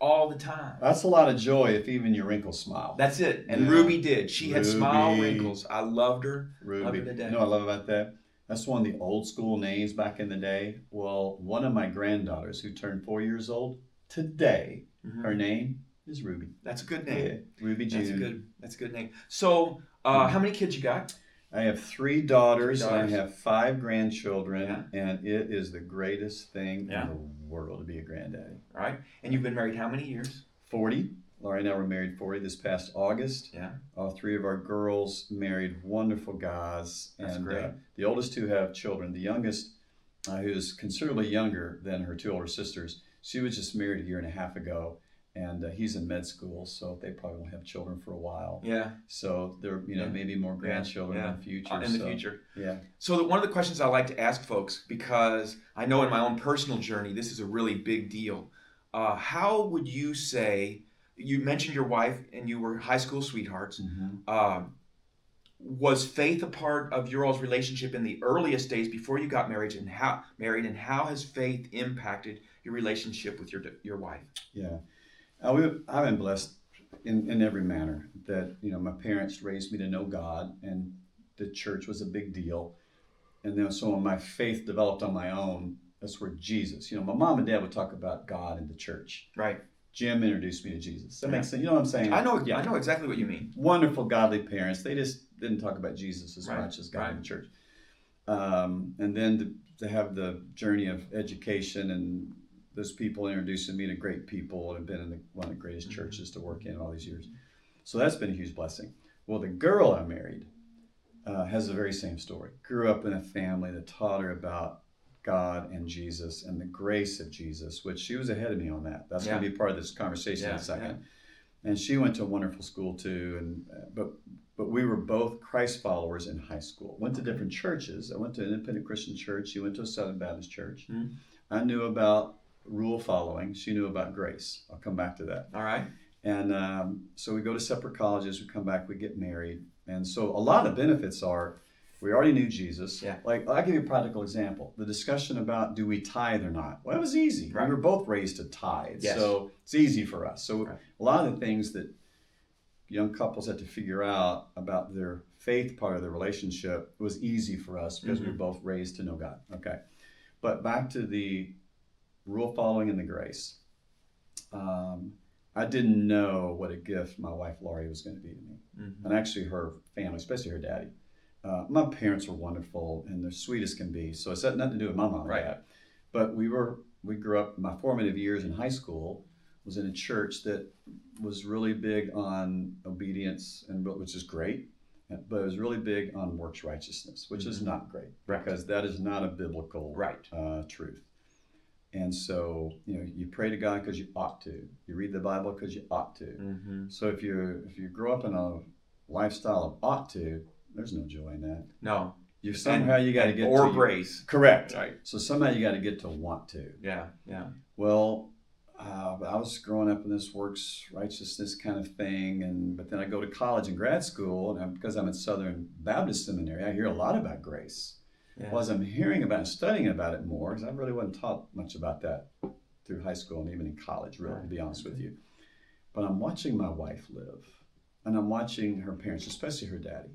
S1: all the time.
S2: That's a lot of joy if even your wrinkles smile.
S1: That's it. And
S2: Yeah.
S1: Ruby did. She had smile
S2: Ruby.
S1: wrinkles. I loved her. Loved her to
S2: Ruby.
S1: death.
S2: You know what I love about that? That's one of the old school names back in the day. Well, one of my granddaughters who turned 4 years old today, her name is Ruby.
S1: That's a good name.
S2: Yeah, Ruby June.
S1: That's a good name. So, how many kids you got?
S2: I have 3 daughters,
S1: Three daughters.
S2: and I have 5 grandchildren,
S1: Yeah.
S2: and it is the greatest thing
S1: Yeah.
S2: in the world to be a granddaddy.
S1: All right. And you've been married how many years?
S2: 40. Laurie and I were married 40 this past August.
S1: Yeah.
S2: All 3 of our girls married wonderful guys.
S1: That's
S2: and
S1: great.
S2: The oldest 2 have children. The youngest, who's considerably younger than her 2 older sisters, she was just married a year and a half ago. And he's in med school, so they probably won't have children for a while.
S1: Yeah.
S2: So there, maybe more grandchildren in the future.
S1: In the future.
S2: Yeah.
S1: So one of the questions I like to ask folks, because I know in my own personal journey, this is a really big deal. How would you say, you mentioned your wife and you were high school sweethearts.
S2: Mm-hmm.
S1: Was faith a part of your all's relationship in the earliest days before you got married, and how has faith impacted your relationship with your wife?
S2: Yeah. I've been blessed in every manner that, my parents raised me to know God, and the church was a big deal. And then so when my faith developed on my own, that's where Jesus, my mom and dad would talk about God in the church.
S1: Right.
S2: Jim introduced me to Jesus. That makes sense. You know what I'm saying?
S1: I know exactly what you mean.
S2: Wonderful, godly parents. They just didn't talk about Jesus as much as God in the church. And then to have the journey of education and those people introducing me to great people and have been in one of the greatest churches to work in all these years. So that's been a huge blessing. Well, the girl I married has the very same story. Grew up in a family that taught her about God and Jesus and the grace of Jesus, which she was ahead of me on that. That's going to be part of this conversation in a second. Yeah. And she went to a wonderful school too. But we were both Christ followers in high school. Went to different churches. I went to an independent Christian church. She went to a Southern Baptist church. Mm-hmm. I knew about rule following. She knew about grace. I'll come back to that.
S1: All right.
S2: And so we go to separate colleges. We come back. We get married. And so a lot of benefits are we already knew Jesus.
S1: Yeah.
S2: Like, I'll give you a practical example. The discussion about do we tithe or not? Well, it was easy. Right. We were both raised to tithe. Yes. So it's easy for us. So a lot of the things that young couples had to figure out about their faith part of the relationship was easy for us because we were both raised to know God. Okay. But back to the rule following and the grace. I didn't know what a gift my wife Laurie was going to be to me. Mm-hmm. And actually her family, especially her daddy. My parents were wonderful and they're sweet as can be. So it's had nothing to do with my mom and dad. But we grew up, my formative years in high school was in a church that was really big on obedience, which is great. But it was really big on works righteousness, which is not great because that is not a biblical truth. And so, you pray to God because you ought to. You read the Bible because you ought to. Mm-hmm. So if you grow up in a lifestyle of ought to, there's no joy in that.
S1: No.
S2: You got to get
S1: or grace.
S2: Correct.
S1: Right.
S2: So somehow you got to get to want to.
S1: Yeah.
S2: Well, I was growing up in this works righteousness kind of thing, but then I go to college and grad school, and because I'm at Southern Baptist Seminary, I hear a lot about grace. Yeah. Well, as I'm hearing about and studying about it more, because I really wasn't taught much about that through high school and even in college, really, to be honest with you. But I'm watching my wife live, and I'm watching her parents, especially her daddy,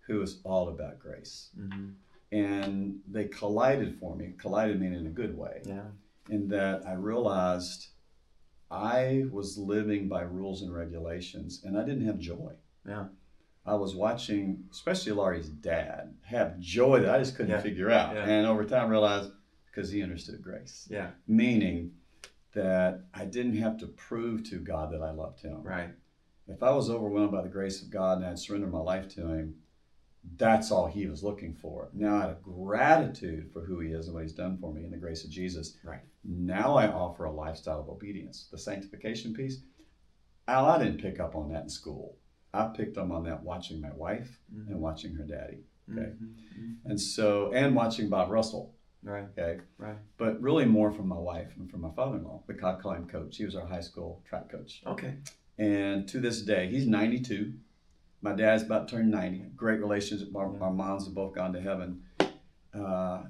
S2: who is all about grace. Mm-hmm. And they collided meaning in a good way. Yeah. In that I realized I was living by rules and regulations, and I didn't have joy. Yeah. I was watching, especially Laurie's dad, have joy that I just couldn't figure out. Yeah. And over time realized, because he understood grace. Yeah. Meaning that I didn't have to prove to God that I loved him.
S1: Right.
S2: If I was overwhelmed by the grace of God and I had surrendered my life to him, that's all he was looking for. Now I had gratitude for who he is and what he's done for me in the grace of Jesus.
S1: Right.
S2: Now I offer a lifestyle of obedience. The sanctification piece, Al, I didn't pick up on that in school. I picked up on that watching my wife and watching her daddy. Okay. And so, and watching Bob Russell.
S1: Right.
S2: Okay.
S1: Right.
S2: But really more from my wife and from my father-in-law, the cock climb coach. He was our high school track coach.
S1: Okay.
S2: And to this day, he's 92. My dad's about to turn 90. Great relationship. Our moms have both gone to heaven.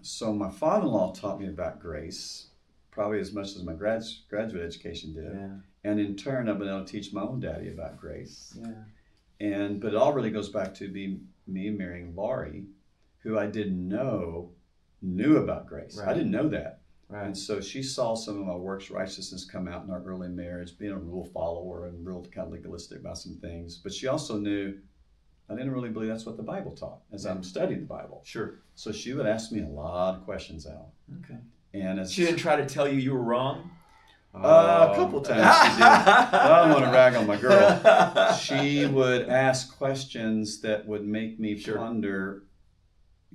S2: So my father-in-law taught me about grace, probably as much as my graduate education did.
S1: Yeah.
S2: And in turn, I've been able to teach my own daddy about grace.
S1: Yeah.
S2: But it all really goes back to me marrying Laurie, who I didn't know knew about grace.
S1: Right.
S2: I didn't know that.
S1: Right.
S2: And so she saw some of my works righteousness come out in our early marriage, being a rule follower and real kind of legalistic about some things. But she also knew I didn't really believe that's what the Bible taught as I'm studying the Bible.
S1: Sure.
S2: So she would ask me a lot of questions, Al.
S1: Okay.
S2: And
S1: She didn't try to tell you were wrong?
S2: A couple times she did. I don't want to rag on my girl. She would ask questions that would make me ponder,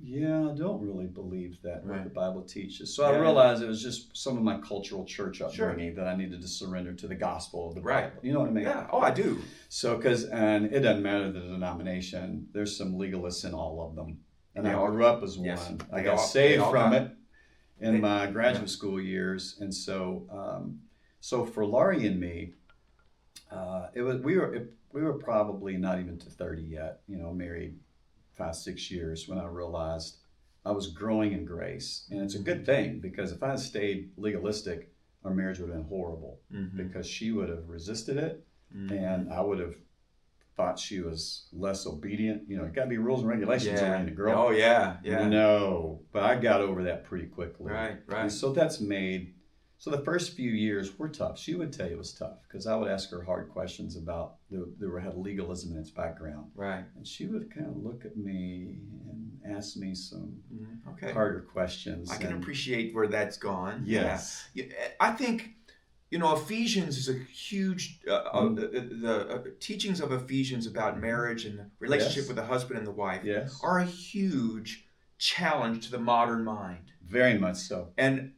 S2: I don't really believe that what the Bible teaches. So I realized it was just some of my cultural church upbringing that I needed to surrender to the gospel of the Bible. You know what I mean?
S1: Yeah. Oh, I do.
S2: So, and it doesn't matter the denomination. There's some legalists in all of them. And I grew up as one. I got saved from it in my graduate school years. And so, so for Laurie and me, we were probably not even to 30 yet, married 5-6 years when I realized I was growing in grace. And it's a good thing, because if I had stayed legalistic, our marriage would have been horrible, because she would have resisted it and I would have thought she was less obedient. You got to be rules and regulations around the girl.
S1: Oh, yeah.
S2: No, but I got over that pretty quickly.
S1: Right.
S2: And so that's made, so the first few years were tough. She would tell you it was tough, because I would ask her hard questions about had legalism in its background.
S1: Right.
S2: And she would kind of look at me and ask me some
S1: okay.
S2: harder questions.
S1: I can appreciate where that's gone.
S2: Yes.
S1: Yeah. I think, Ephesians is a huge, the teachings of Ephesians about marriage and the relationship with the husband and the wife are a huge challenge to the modern mind.
S2: Very much so.
S1: And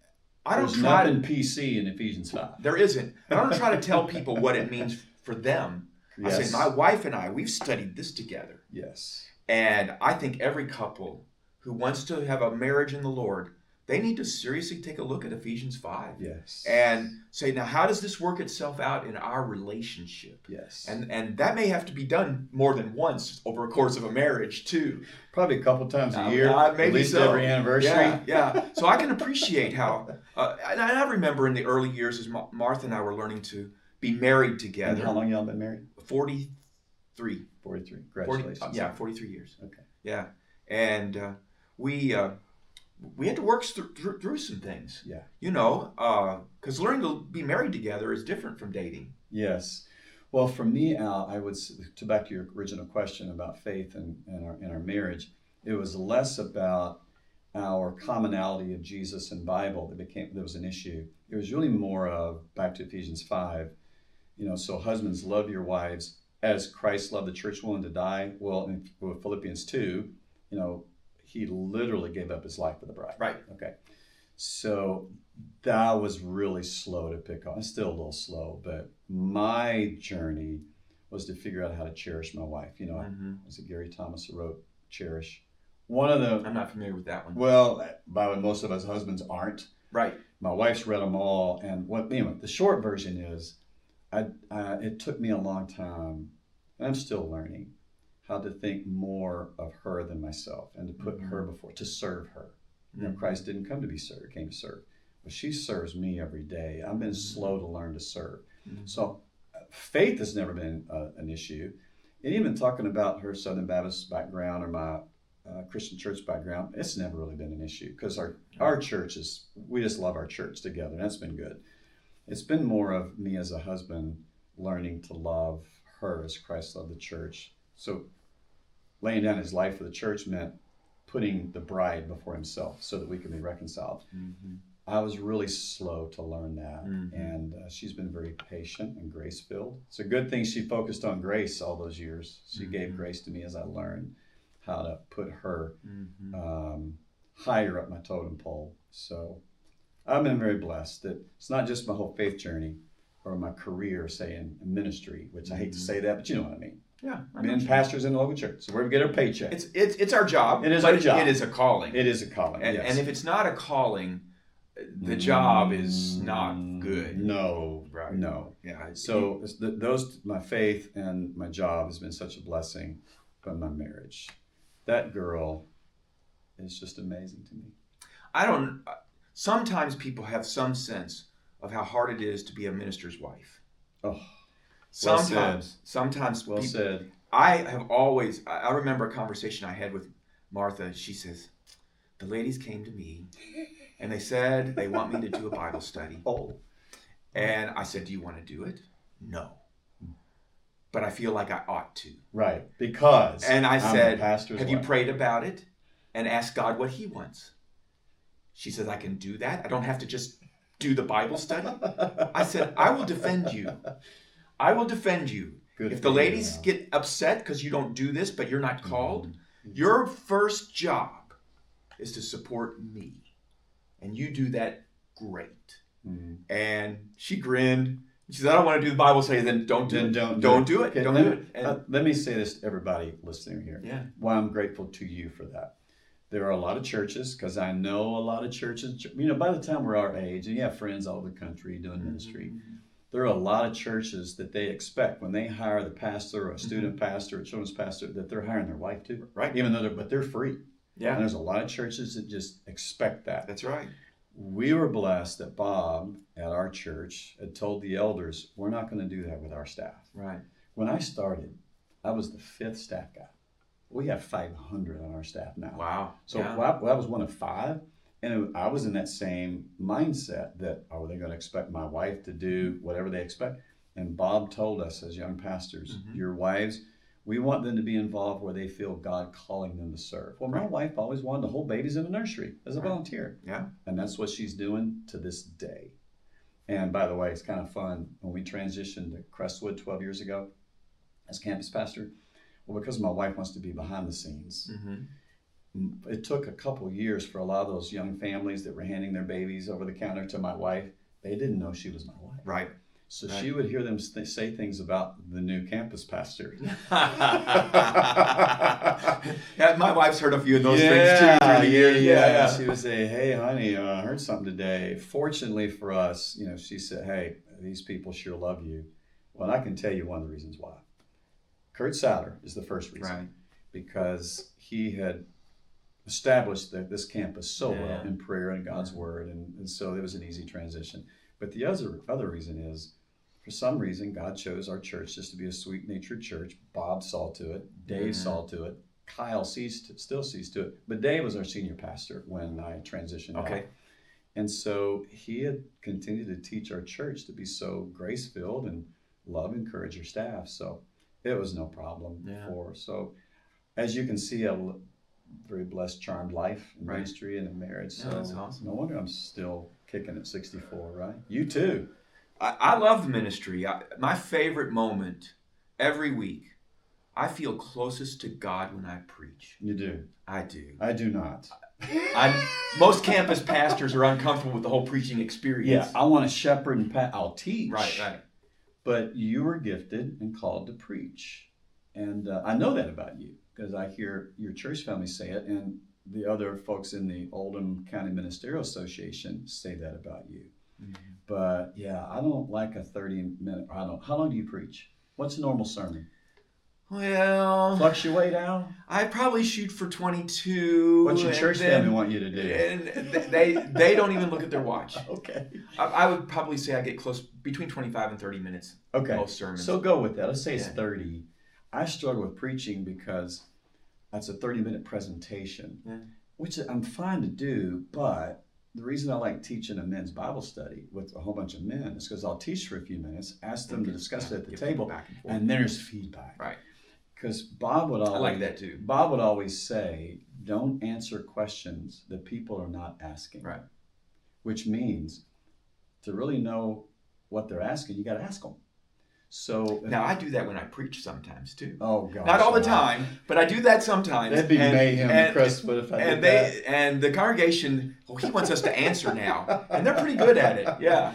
S2: There's nothing PC in Ephesians 5.
S1: There isn't. I don't try to tell people what it means for them.
S2: Yes.
S1: I say, my wife and I, we've studied this together.
S2: Yes.
S1: And I think every couple who wants to have a marriage in the Lord, they need to seriously take a look at Ephesians 5.
S2: Yes.
S1: And say, now, how does this work itself out in our relationship?
S2: Yes.
S1: And that may have to be done more than once over a course of a marriage, too.
S2: Probably a couple times a year,
S1: maybe
S2: at least
S1: so.
S2: every anniversary.
S1: Yeah. So I can appreciate how, and I remember in the early years as Martha and I were learning to be married together.
S2: And how long y'all been married?
S1: 43.
S2: 43. Congratulations.
S1: 43 years.
S2: Okay.
S1: Yeah. And we had to work through some things.
S2: Yeah.
S1: Because learning to be married together is different from dating.
S2: Yes. Well, for me, Al, I would, back to your original question about faith and our marriage, it was less about our commonality of Jesus and Bible that was an issue. It was really more of, back to Ephesians 5, so husbands, love your wives as Christ loved the church, willing to die. Well, in Philippians 2, he literally gave up his life for the bride.
S1: Right.
S2: Okay. So that was really slow to pick up. It's still a little slow, but my journey was to figure out how to cherish my wife. Was it Gary Thomas who wrote Cherish? I'm
S1: not familiar with that one.
S2: Well, by the way, most of us husbands aren't.
S1: Right.
S2: My wife's read them all, and the short version is, it took me a long time, and I'm still learning, how to think more of her than myself, and to put her before, to serve her. Christ didn't come to be served, he came to serve. But she serves me every day. I've been slow to learn to serve. So faith has never been an issue. And even talking about her Southern Baptist background or my Christian church background, it's never really been an issue, because our church we just love our church together, and that's been good. It's been more of me as a husband learning to love her as Christ loved the church. So laying down his life for the church meant putting the bride before himself so that we can be reconciled. I was really slow to learn that.
S1: Mm-hmm.
S2: And she's been very patient and grace-filled. It's a good thing she focused on grace all those years. She
S1: Mm-hmm.
S2: gave grace to me as I learned how to put her
S1: Mm-hmm.
S2: higher up my totem pole. So I've been very blessed that it's not just my whole faith journey or my career, say, in ministry, which I hate to say that, but you know what I mean.
S1: Yeah,
S2: Being pastors in the local church, so where we get our paycheck.
S1: It's our job.
S2: It is our job.
S1: It is a calling.
S2: It is a calling.
S1: And,
S2: yes.
S1: and if it's not a calling, the job is not good.
S2: No,
S1: Right.
S2: No.
S1: Yeah.
S2: So those, my faith and my job has been such a blessing, but my marriage, that girl is just amazing to me.
S1: Sometimes people have some sense of how hard it is to be a minister's wife.
S2: Oh,
S1: Sometimes
S2: well
S1: people,
S2: said.
S1: I remember a conversation I had with Martha. She says, the ladies came to me and they said they want me to do a Bible study.
S2: Oh.
S1: And I said, do you want to do it? No. But I feel like I ought to.
S2: Right, because
S1: and I said, have you
S2: wife.
S1: prayed about it and asked God what he wants? She says, I can do that. I don't have to just do the Bible study. I said, I will defend you. I will defend you.
S2: Good
S1: if the ladies get upset because you don't do this, but you're not called, your first job is to support me. And you do that great.
S2: Mm-hmm.
S1: And she grinned. She said, I don't want to do the Bible study. Then don't do it. Don't do it.
S2: Okay,
S1: Don't do it. And,
S2: let me say this to everybody listening here.
S1: Yeah.
S2: Why I'm grateful to you for that. There are a lot of churches, because I know a lot of churches, you know, by the time we're our age, and you have friends all over the country doing ministry, there are a lot of churches that they expect when they hire the pastor or a student pastor or a children's pastor that they're hiring their wife too.
S1: Right.
S2: Even though they're free.
S1: Yeah.
S2: And there's a lot of churches that just expect that.
S1: That's right.
S2: We were blessed that Bob at our church had told the elders, we're not going to do that with our staff.
S1: Right.
S2: When I started, I was the 5th staff guy. We have 500 on our staff now.
S1: Wow.
S2: So I was one of 5. And I was in that same mindset that, are they going to expect my wife to do whatever they expect? And Bob told us as young pastors, your wives, we want them to be involved where they feel God calling them to serve. Well, my wife always wanted to hold babies in the nursery as a volunteer.
S1: Yeah.
S2: And that's what she's doing to this day. And by the way, it's kind of fun. When we transitioned to Crestwood 12 years ago as campus pastor, well, because my wife wants to be behind the scenes, it took a couple years for a lot of those young families that were handing their babies over the counter to my wife. They didn't know she was my wife.
S1: Right.
S2: So she would hear them say things about the new campus pastor.
S1: Yeah, my wife's heard a few of those things too through the years.
S2: Yeah. She would say, hey, honey, I heard something today. Fortunately for us, you know, she said, hey, these people sure love you. Well, I can tell you one of the reasons why. Kurt Souter is the first reason.
S1: Right.
S2: Because he had established this campus so well in prayer and God's word, and so it was an easy transition. But the other reason is, for some reason, God chose our church just to be a sweet-natured church. Bob saw to it. Dave saw to it. Kyle still sees to it. But Dave was our senior pastor when I transitioned out. And so he had continued to teach our church to be so grace-filled and love, encourage your staff. So it was no problem for. So as you can see, a very blessed, charmed life in ministry and in marriage. So
S1: that's awesome.
S2: No wonder I'm still kicking at 64, right? You too.
S1: I love ministry. My favorite moment every week, I feel closest to God when I preach.
S2: You do.
S1: I do.
S2: I do not.
S1: Most campus pastors are uncomfortable with the whole preaching experience.
S2: Yeah, I want to shepherd and I'll teach.
S1: Right.
S2: But you were gifted and called to preach. And I know that about you because I hear your church family say it, and the other folks in the Oldham County Ministerial Association say that about you. But yeah, I don't like a 30-minute. How long do you preach? What's a normal sermon?
S1: Well,
S2: fluctuate, Al?
S1: I probably shoot for 22.
S2: What's your church family want you to do?
S1: And they don't even look at their watch.
S2: Okay.
S1: I would probably say I get close between 25 and 30 minutes.
S2: Okay.
S1: Most sermons.
S2: So go with that. Let's say it's 30. I struggle with preaching because that's a 30-minute presentation, which I'm fine to do, but the reason I like teaching a men's Bible study with a whole bunch of men is because I'll teach for a few minutes, ask them to discuss it at the table, and there's feedback.
S1: Right.
S2: Because Bob would always,
S1: I like that too.
S2: Bob would always say, don't answer questions that people are not asking.
S1: Right.
S2: which means to really know what they're asking, you got to ask them. So
S1: now I do that when I preach sometimes too.
S2: Oh gosh,
S1: not all the time, but I do that sometimes.
S2: That'd be mayhem in Crestwood if I did that.
S1: And the congregation, he wants us to answer now, and they're pretty good at it. Yeah.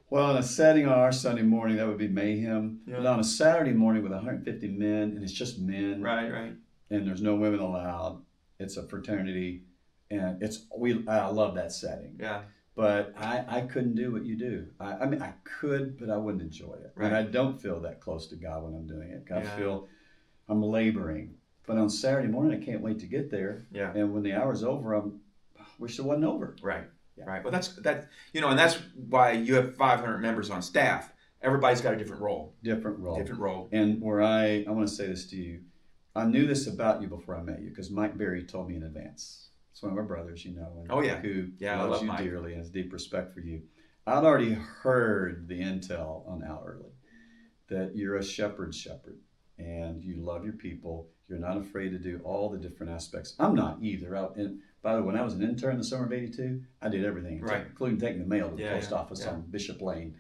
S2: Well, in a setting on our Sunday morning, that would be mayhem.
S1: Yeah.
S2: But on a Saturday morning with 150 men, and it's just men,
S1: Right,
S2: and there's no women allowed. It's a fraternity, and I love that setting.
S1: Yeah.
S2: But I couldn't do what you do. I mean, I could, but I wouldn't enjoy it.
S1: Right.
S2: And I don't feel that close to God when I'm doing it. I
S1: Yeah.
S2: feel I'm laboring. But on Saturday morning, I can't wait to get there.
S1: Yeah.
S2: And when the hour's over, I wish it wasn't over.
S1: Right.
S2: Yeah.
S1: Right. Well, that's and that's why you have 500 members on staff. Everybody's got a different role.
S2: Different role. And where I want to say this to you, I knew this about you before I met you because Mike Berry told me in advance. It's one of our brothers, and who loves you dearly and has deep respect for you. I'd already heard the intel on Al Earley, that you're a shepherd, and you love your people. You're not afraid to do all the different aspects. I'm not either. And by the way, when I was an intern in the summer of '82, I did everything, including taking the mail to the post office on Bishop Lane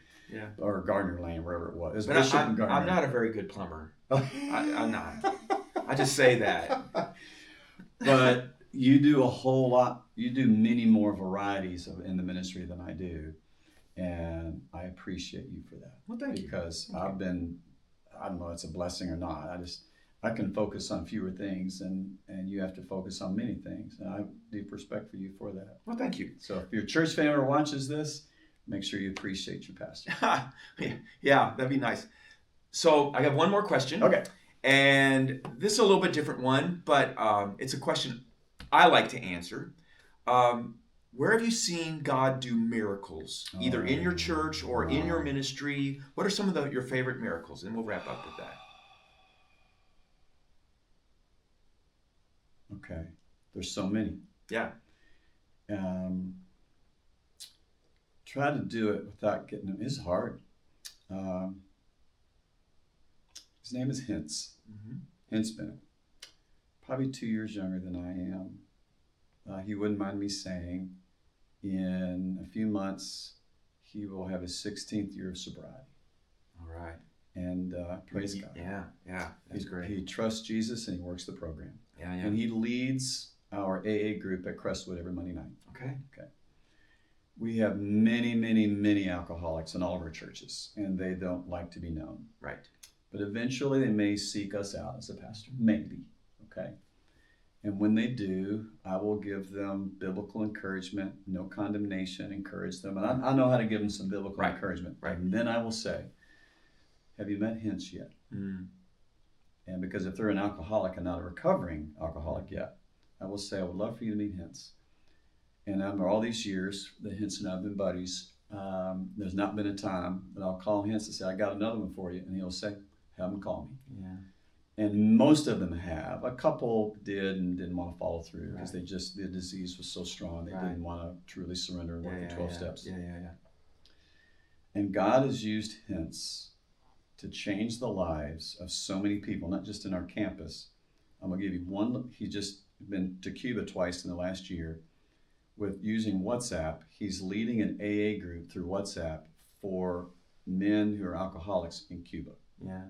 S2: or Gardner Lane, wherever it was.
S1: I'm not a very good plumber. I'm not. I just say that.
S2: But you do a whole lot. You do many more varieties in the ministry than I do, and I appreciate you for that.
S1: Well, thank you.
S2: Because I don't know if it's a blessing or not. I can focus on fewer things, and you have to focus on many things, and I have deep respect for you for that.
S1: Well, thank you.
S2: So if your church family watches this, make sure you appreciate your pastor.
S1: Yeah, that'd be nice. So I have one more question.
S2: Okay.
S1: And this is a little bit different one, but it's a question I like to answer. Where have you seen God do miracles, either in your church or in your ministry? What are some of your favorite miracles? And we'll wrap up with that.
S2: Okay. There's so many.
S1: Yeah.
S2: Try to do it without getting them. It's hard. His name is Hintz.
S1: Mm-hmm.
S2: Hintz Bennett. Probably 2 years younger than I am. He wouldn't mind me saying, in a few months, he will have his 16th year of sobriety.
S1: All right.
S2: And praise God.
S1: Yeah, that's great.
S2: He trusts Jesus and he works the program.
S1: Yeah.
S2: And he leads our AA group at Crestwood every Monday night.
S1: Okay.
S2: We have many, many, many alcoholics in all of our churches, and they don't like to be known.
S1: Right.
S2: But eventually they may seek us out as a pastor. Maybe. Okay. And when they do, I will give them biblical encouragement, no condemnation, encourage them. And I know how to give them some biblical encouragement.
S1: Right.
S2: And then I will say, have you met Hintz yet?
S1: Mm.
S2: And because if they're an alcoholic and not a recovering alcoholic yet, I will say, I would love for you to meet Hintz. And after all these years that Hintz and I have been buddies, there's not been a time that I'll call Hintz and say, I got another one for you. And he'll say, have him call me.
S1: Yeah.
S2: And most of them have. A couple did and didn't want to follow through because the disease was so strong. They didn't want to truly surrender and work the 12 steps.
S1: Yeah.
S2: And God has used Hintz to change the lives of so many people, not just in our campus. I'm going to give you one. He just been to Cuba twice in the last year with using WhatsApp. He's leading an AA group through WhatsApp for men who are alcoholics in Cuba.
S1: Yeah.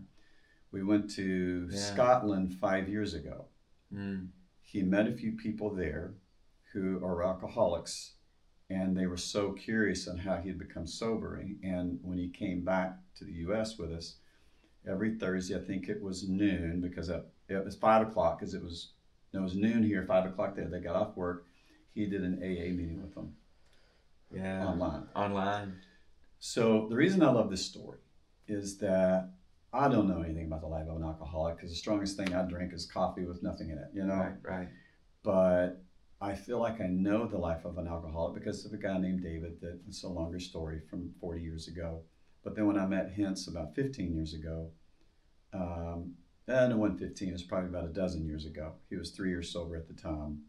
S2: We went to Scotland 5 years ago.
S1: Mm.
S2: He met a few people there who are alcoholics, and they were so curious on how he had become sober. And when he came back to the U.S. with us, every Thursday, I think it was noon, because it was 5 o'clock, because it was noon here, 5 o'clock there. They got off work. He did an AA meeting with them.
S1: Yeah. Online.
S2: So the reason I love this story is that I don't know anything about the life of an alcoholic, because the strongest thing I drink is coffee with nothing in it,
S1: Right.
S2: But I feel like I know the life of an alcoholic because of a guy named David. It's a longer story from 40 years ago. But then when I met Hintz about 15 years ago, no, it wasn't 15, it was probably about a dozen years ago. He was 3 years sober at the time.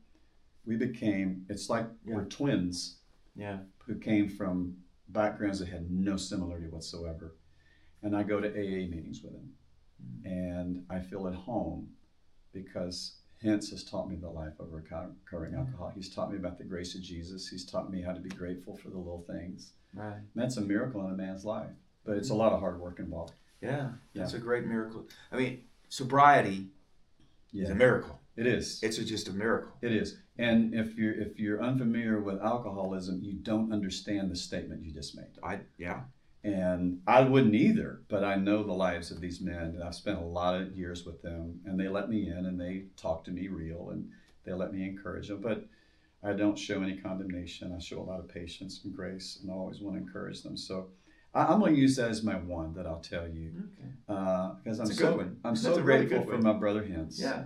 S2: We became, it's like we're twins who came from backgrounds that had no similarity whatsoever. And I go to AA meetings with him. And I feel at home because Hence has taught me the life of a recovering alcoholic. He's taught me about the grace of Jesus. He's taught me how to be grateful for the little things.
S1: Right.
S2: And that's a miracle in a man's life, but it's a lot of hard work involved.
S1: Yeah, that's
S2: Yeah.
S1: a great miracle. I mean, sobriety is a miracle.
S2: It is.
S1: It's just a miracle.
S2: It is. And if you're unfamiliar with alcoholism, you don't understand the statement you just made. And I wouldn't either, but I know the lives of these men, and I've spent a lot of years with them, and they let me in, and they talk to me real, and they let me encourage them. But I don't show any condemnation. I show a lot of patience and grace, and I always want to encourage them. So I'm going to use that as my one that I'll tell you, because I'm so grateful for my brother Hens.
S1: Yeah.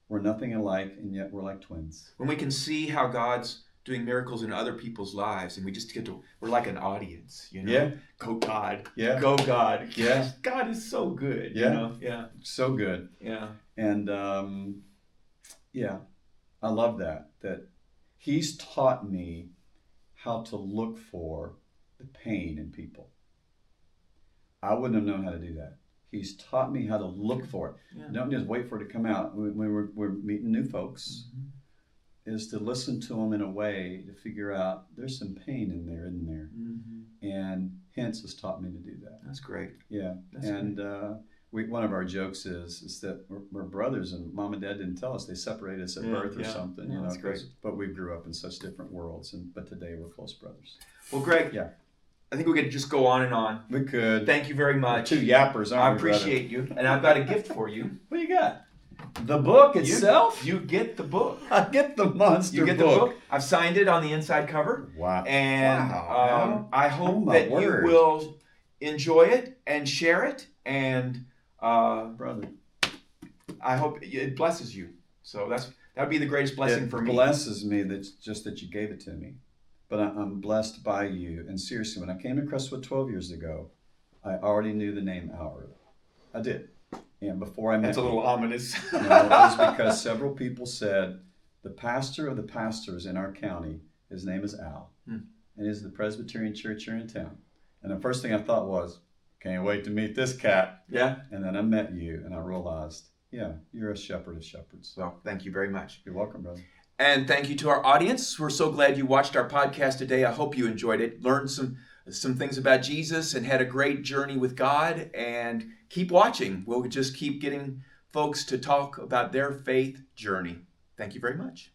S2: We're nothing alike, and yet we're like twins.
S1: When we can see how God's doing miracles in other people's lives, and we just we're like an audience, you know?
S2: Yeah.
S1: Go God.
S2: Yeah.
S1: Go God.
S2: Yeah.
S1: God is so good.
S2: Yeah.
S1: You know? Yeah.
S2: So good.
S1: Yeah.
S2: And I love that He's taught me how to look for the pain in people. I wouldn't have known how to do that. He's taught me how to look for it.
S1: Yeah.
S2: Don't just wait for it to come out. When we're meeting new folks, is to listen to them in a way to figure out there's some pain in there, isn't there? And Hens has taught me to do that.
S1: That's great.
S2: Yeah. One of our jokes is that we're brothers, and Mom and Dad didn't tell us. They separated us at birth or something.
S1: Yeah, that's great.
S2: But we grew up in such different worlds, but today we're close brothers.
S1: Well, Greg,
S2: Yeah.
S1: I think we could just go on and on.
S2: We could.
S1: Thank you very much.
S2: We're two yappers, aren't
S1: I
S2: we,
S1: appreciate you. And I've got a gift for you.
S2: What do you got? The book itself?
S1: You get the book.
S2: I get the monster
S1: You get the book. I've signed it on the inside cover.
S2: Wow.
S1: And I hope
S2: my
S1: that
S2: word.
S1: you will enjoy it and share it. And
S2: brother,
S1: I hope it blesses you. So that would be the greatest blessing for me.
S2: It blesses me that you gave it to me. But I'm blessed by you. And seriously, when I came to Crestwood 12 years ago, I already knew the name Al Earley. I did. And before I met
S1: That's a little ominous.
S2: No, it was because several people said, the pastor of the pastors in our county, his name is Al. And he's the Presbyterian church here in town. And the first thing I thought was, can't wait to meet this cat.
S1: Yeah.
S2: And then I met you, and I realized, yeah, you're a shepherd of shepherds.
S1: Well, thank you very much.
S2: You're welcome, brother.
S1: And thank you to our audience. We're so glad you watched our podcast today. I hope you enjoyed it, learned some things about Jesus, and had a great journey with God. And keep watching. We'll just keep getting folks to talk about their faith journey. Thank you very much.